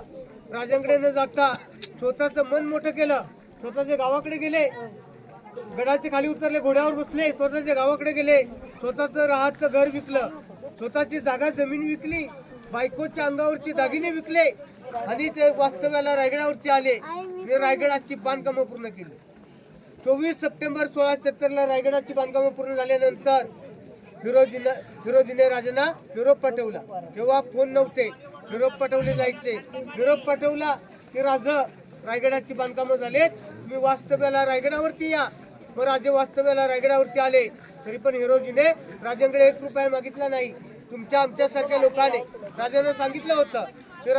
राजांकडे न जाता स्वतःचं मन मोठं केलं. स्वतःच्या गावाकडे गेले, गडाचे खाली उतरले, घोड्यावर बसले, स्वतःच्या गावाकडे गेले. स्वतःचं राहायचं घर विकलं, स्वतःची जागा जमीन विकली, बायकोच्या अंगावरची दागिने विकले आणि ते वास्तव्याला रायगडावरती आले. रायगडाची बांधकामं पूर्ण केली. 24 सप्टेंबर 1670 रायगडाची बांधकामं पूर्ण झाल्यानंतर हिरोजीने राजांना निरोप पाठवला. तेव्हा फोन नव्हते, निरोप पाठवले जायचे. निरोप पाठवला की राजा रायगडाची बांधकामं झालेत, मी वास्तव्याला रायगडावरती या. मग राजे वास्तव्याला रायगडावरती आले तरी पण हिरोजीने राजांकडे 1 रुपया मागितला नाही. तुमच्या आमच्यासारख्या लोकांनी राजांना सांगितलं होतं की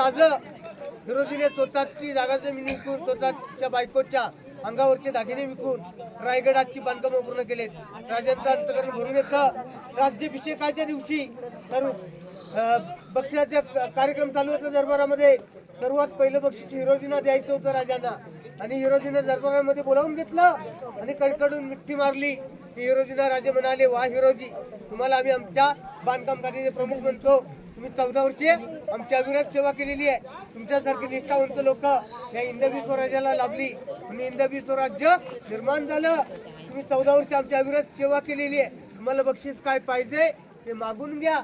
हिरोजीने स्वतःची जागा जमीन विकून स्वतःच्या बायकोच्या अंगावरचे दागिने विकून रायगडाची बांधकामं पूर्ण केलेत. राजांचं अंतकरण भरून येतं. राज्याभिषेकाच्या दिवशी तर बक्षिसाचा कार्यक्रम चालू होता दरबारामध्ये. सर्वात पहिलं बक्षीस हिरोजींना द्यायचं होतं राजांना आणि हिरोजीनं दरबारामध्ये बोलावून घेतलं आणि कडकडून मिठी मारली. हिरोजीला राजे म्हणाले, वा हिरोजी, तुम्हाला आम्ही आमच्या बांधकाम खात्याचे प्रमुख म्हणतो. तुम्ही 14 वर्षे आमच्या अविरत सेवा केलेली आहे. तुमच्यासारखी निष्ठावंत लोक या हिंदवी स्वराज्याला लाभली आणि हिंदवी स्वराज्य निर्माण झालं. तुम्ही 14 वर्ष आमच्या अविरत सेवा केलेली आहे. तुम्हाला बक्षीस काय पाहिजे ते मागून घ्या.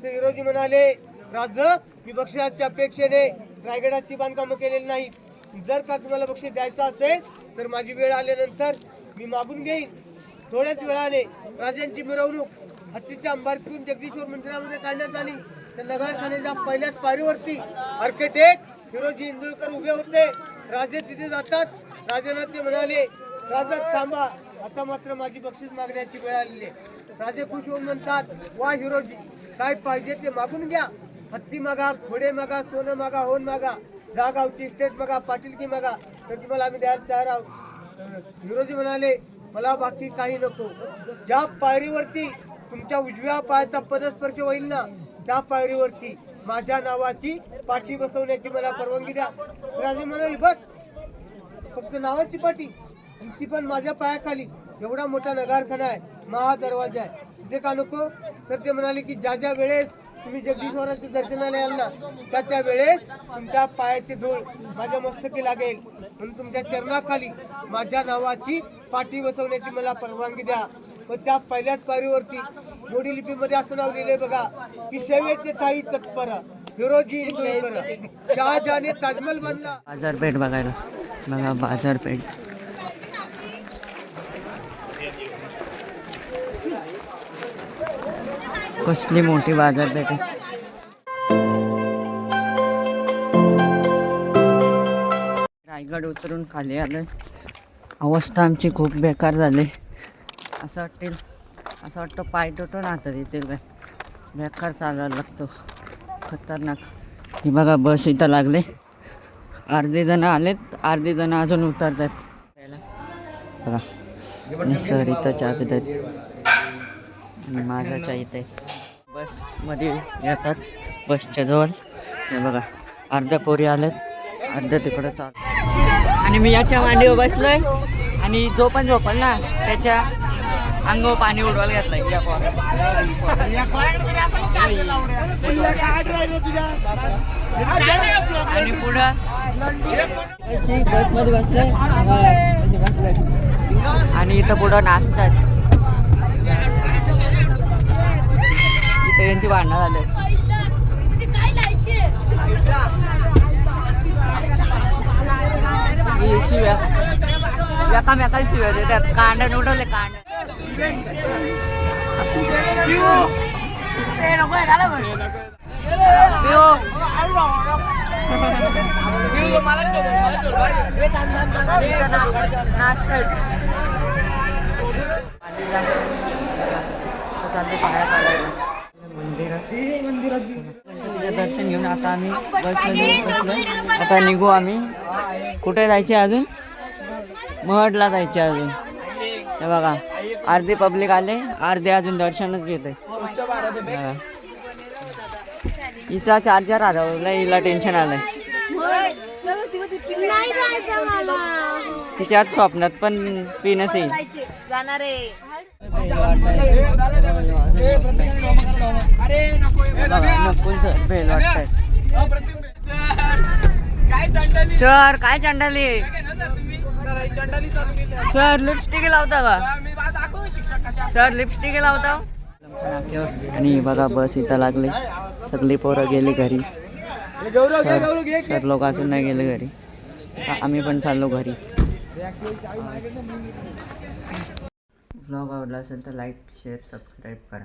ते विरोधी म्हणाले, राज मी बक्षिसाच्या अपेक्षेने रायगडाची बांधकामं केलेली नाही. जर का तुम्हाला बक्षीस द्यायचं असेल तर माझी वेळ आल्यानंतर मी मागून घेईन. थोड्याच वेळाने राजांची मिरवणूक हत्तीच्या अंबारीतून जगदीश्वर मंदिरामध्ये काढण्यात आली. तर नगरखान्याच्या पहिल्याच पायरीवरती आर्किटेक्ट हिरोजी इंदुलकर उभे होते. राजे तिथे जातात. राजांना ते म्हणाले, राजा थांबा, आता मात्र माझी बक्षीस मागण्याची वेळ आलेली आहे. राजे खुश होऊन म्हणतात, वा हिरोजी, काय पाहिजे ते मागून घ्या. हत्ती मागा, घोडे मागा, सोनं मागा, होन मागा, गावची इस्टेट मागा, पाटीलकी मागा, तर तुम्हाला आम्ही द्यायला तयार आहोत. हिरोजी म्हणाले, मला बाकी काही नको. ज्या पायरीवरती तुमच्या उजव्या पायाचा पदस्पर्श होईल ना, त्या पायरीवरती माझ्या नावाची पाटी बसवण्याची मला परवानगी द्या. राजे म्हणाले, बस फक्त नावाची पाटी, ती पण माझ्या पायाखाली. एवढा मोठा नगारखाना आहे, महादरवाजा आहे, तिथे का नको? तर ते म्हणाले की ज्या ज्या वेळेस तुम्ही जगदीश्वराच्या दर्शनाला याल ना, त्या वेळेस तुमच्या पायाची धूळ माझ्या मस्तकी लागेल, म्हणून तुमच्या चरणाखाली माझ्या नावाची पाटी बसवण्याची मला परवानगी द्या. व त्या पहिल्याच पायरीवरती मोडी लिपीमध्ये असं नाव लिहिले बघा की सेवेचे ठाई तत्पर हिरोजी इंदुलकर, शहाजहाने ताजमहल बांधला. बाजारपेठ बघायला, बघा बाजारपेठ. कसली मोठी बाजारपेठ आहे. रायगड उतरून खाली आलोय. अवस्था आमची खूप बेकार झाली. असं वाटतं पाय तुटून हातात येतील काय. बेकार चालायला लागतो, खतरनाक. ही बघा बस इथं लागले. अर्धे जण आलेत, अर्धे जण अजून उतरत आहेत. बघा आणि सर इथं चहा पित आहेत आणि माझा चहा इथे. बसमध्ये येतात, बसच्या जवळ हे बघा अर्ध्या पोरी आल्यात, अर्ध्या तिकडं चाल. आणि मी याच्या मांडीवर बसलोय आणि जो पण झोपल ना त्याच्या अंगावर पाणी उडवायला घेतलंय. आणि पुढं बसमध्ये बसलोय आणि इथं पुढं नाचतात. इथं यांची भांडणं झाले. शिव्या एकामेकाला शिव्या देतात. कांड्याने उडवले कांड. मंदिरात दर्शन घेऊन आता आम्ही बसमध्ये बसलो. आता निघू आम्ही. कुठे जायचे अजून? महडला जायचे अजून. हे बघा अर्धे पब्लिक आले, अर्धे अजून दर्शनच घेते. हिचा चार्जर हरवला, हिला टेन्शन आलंय. तिच्या स्वप्नात पण पिनच येईल. भेल वाटत. सर काय चंडाली? सर लिपस्टिक लावता का? सर लिपस्टिक लावता. आणि बघा बस इथं लागली. सगळी पोरं गेली घरी. सर लोक अजून नाही गेले घरी. आम्ही पण चाललो घरी. व्लॉग आवडला असेल तर लाईक, शेअर, सबस्क्राईब करा.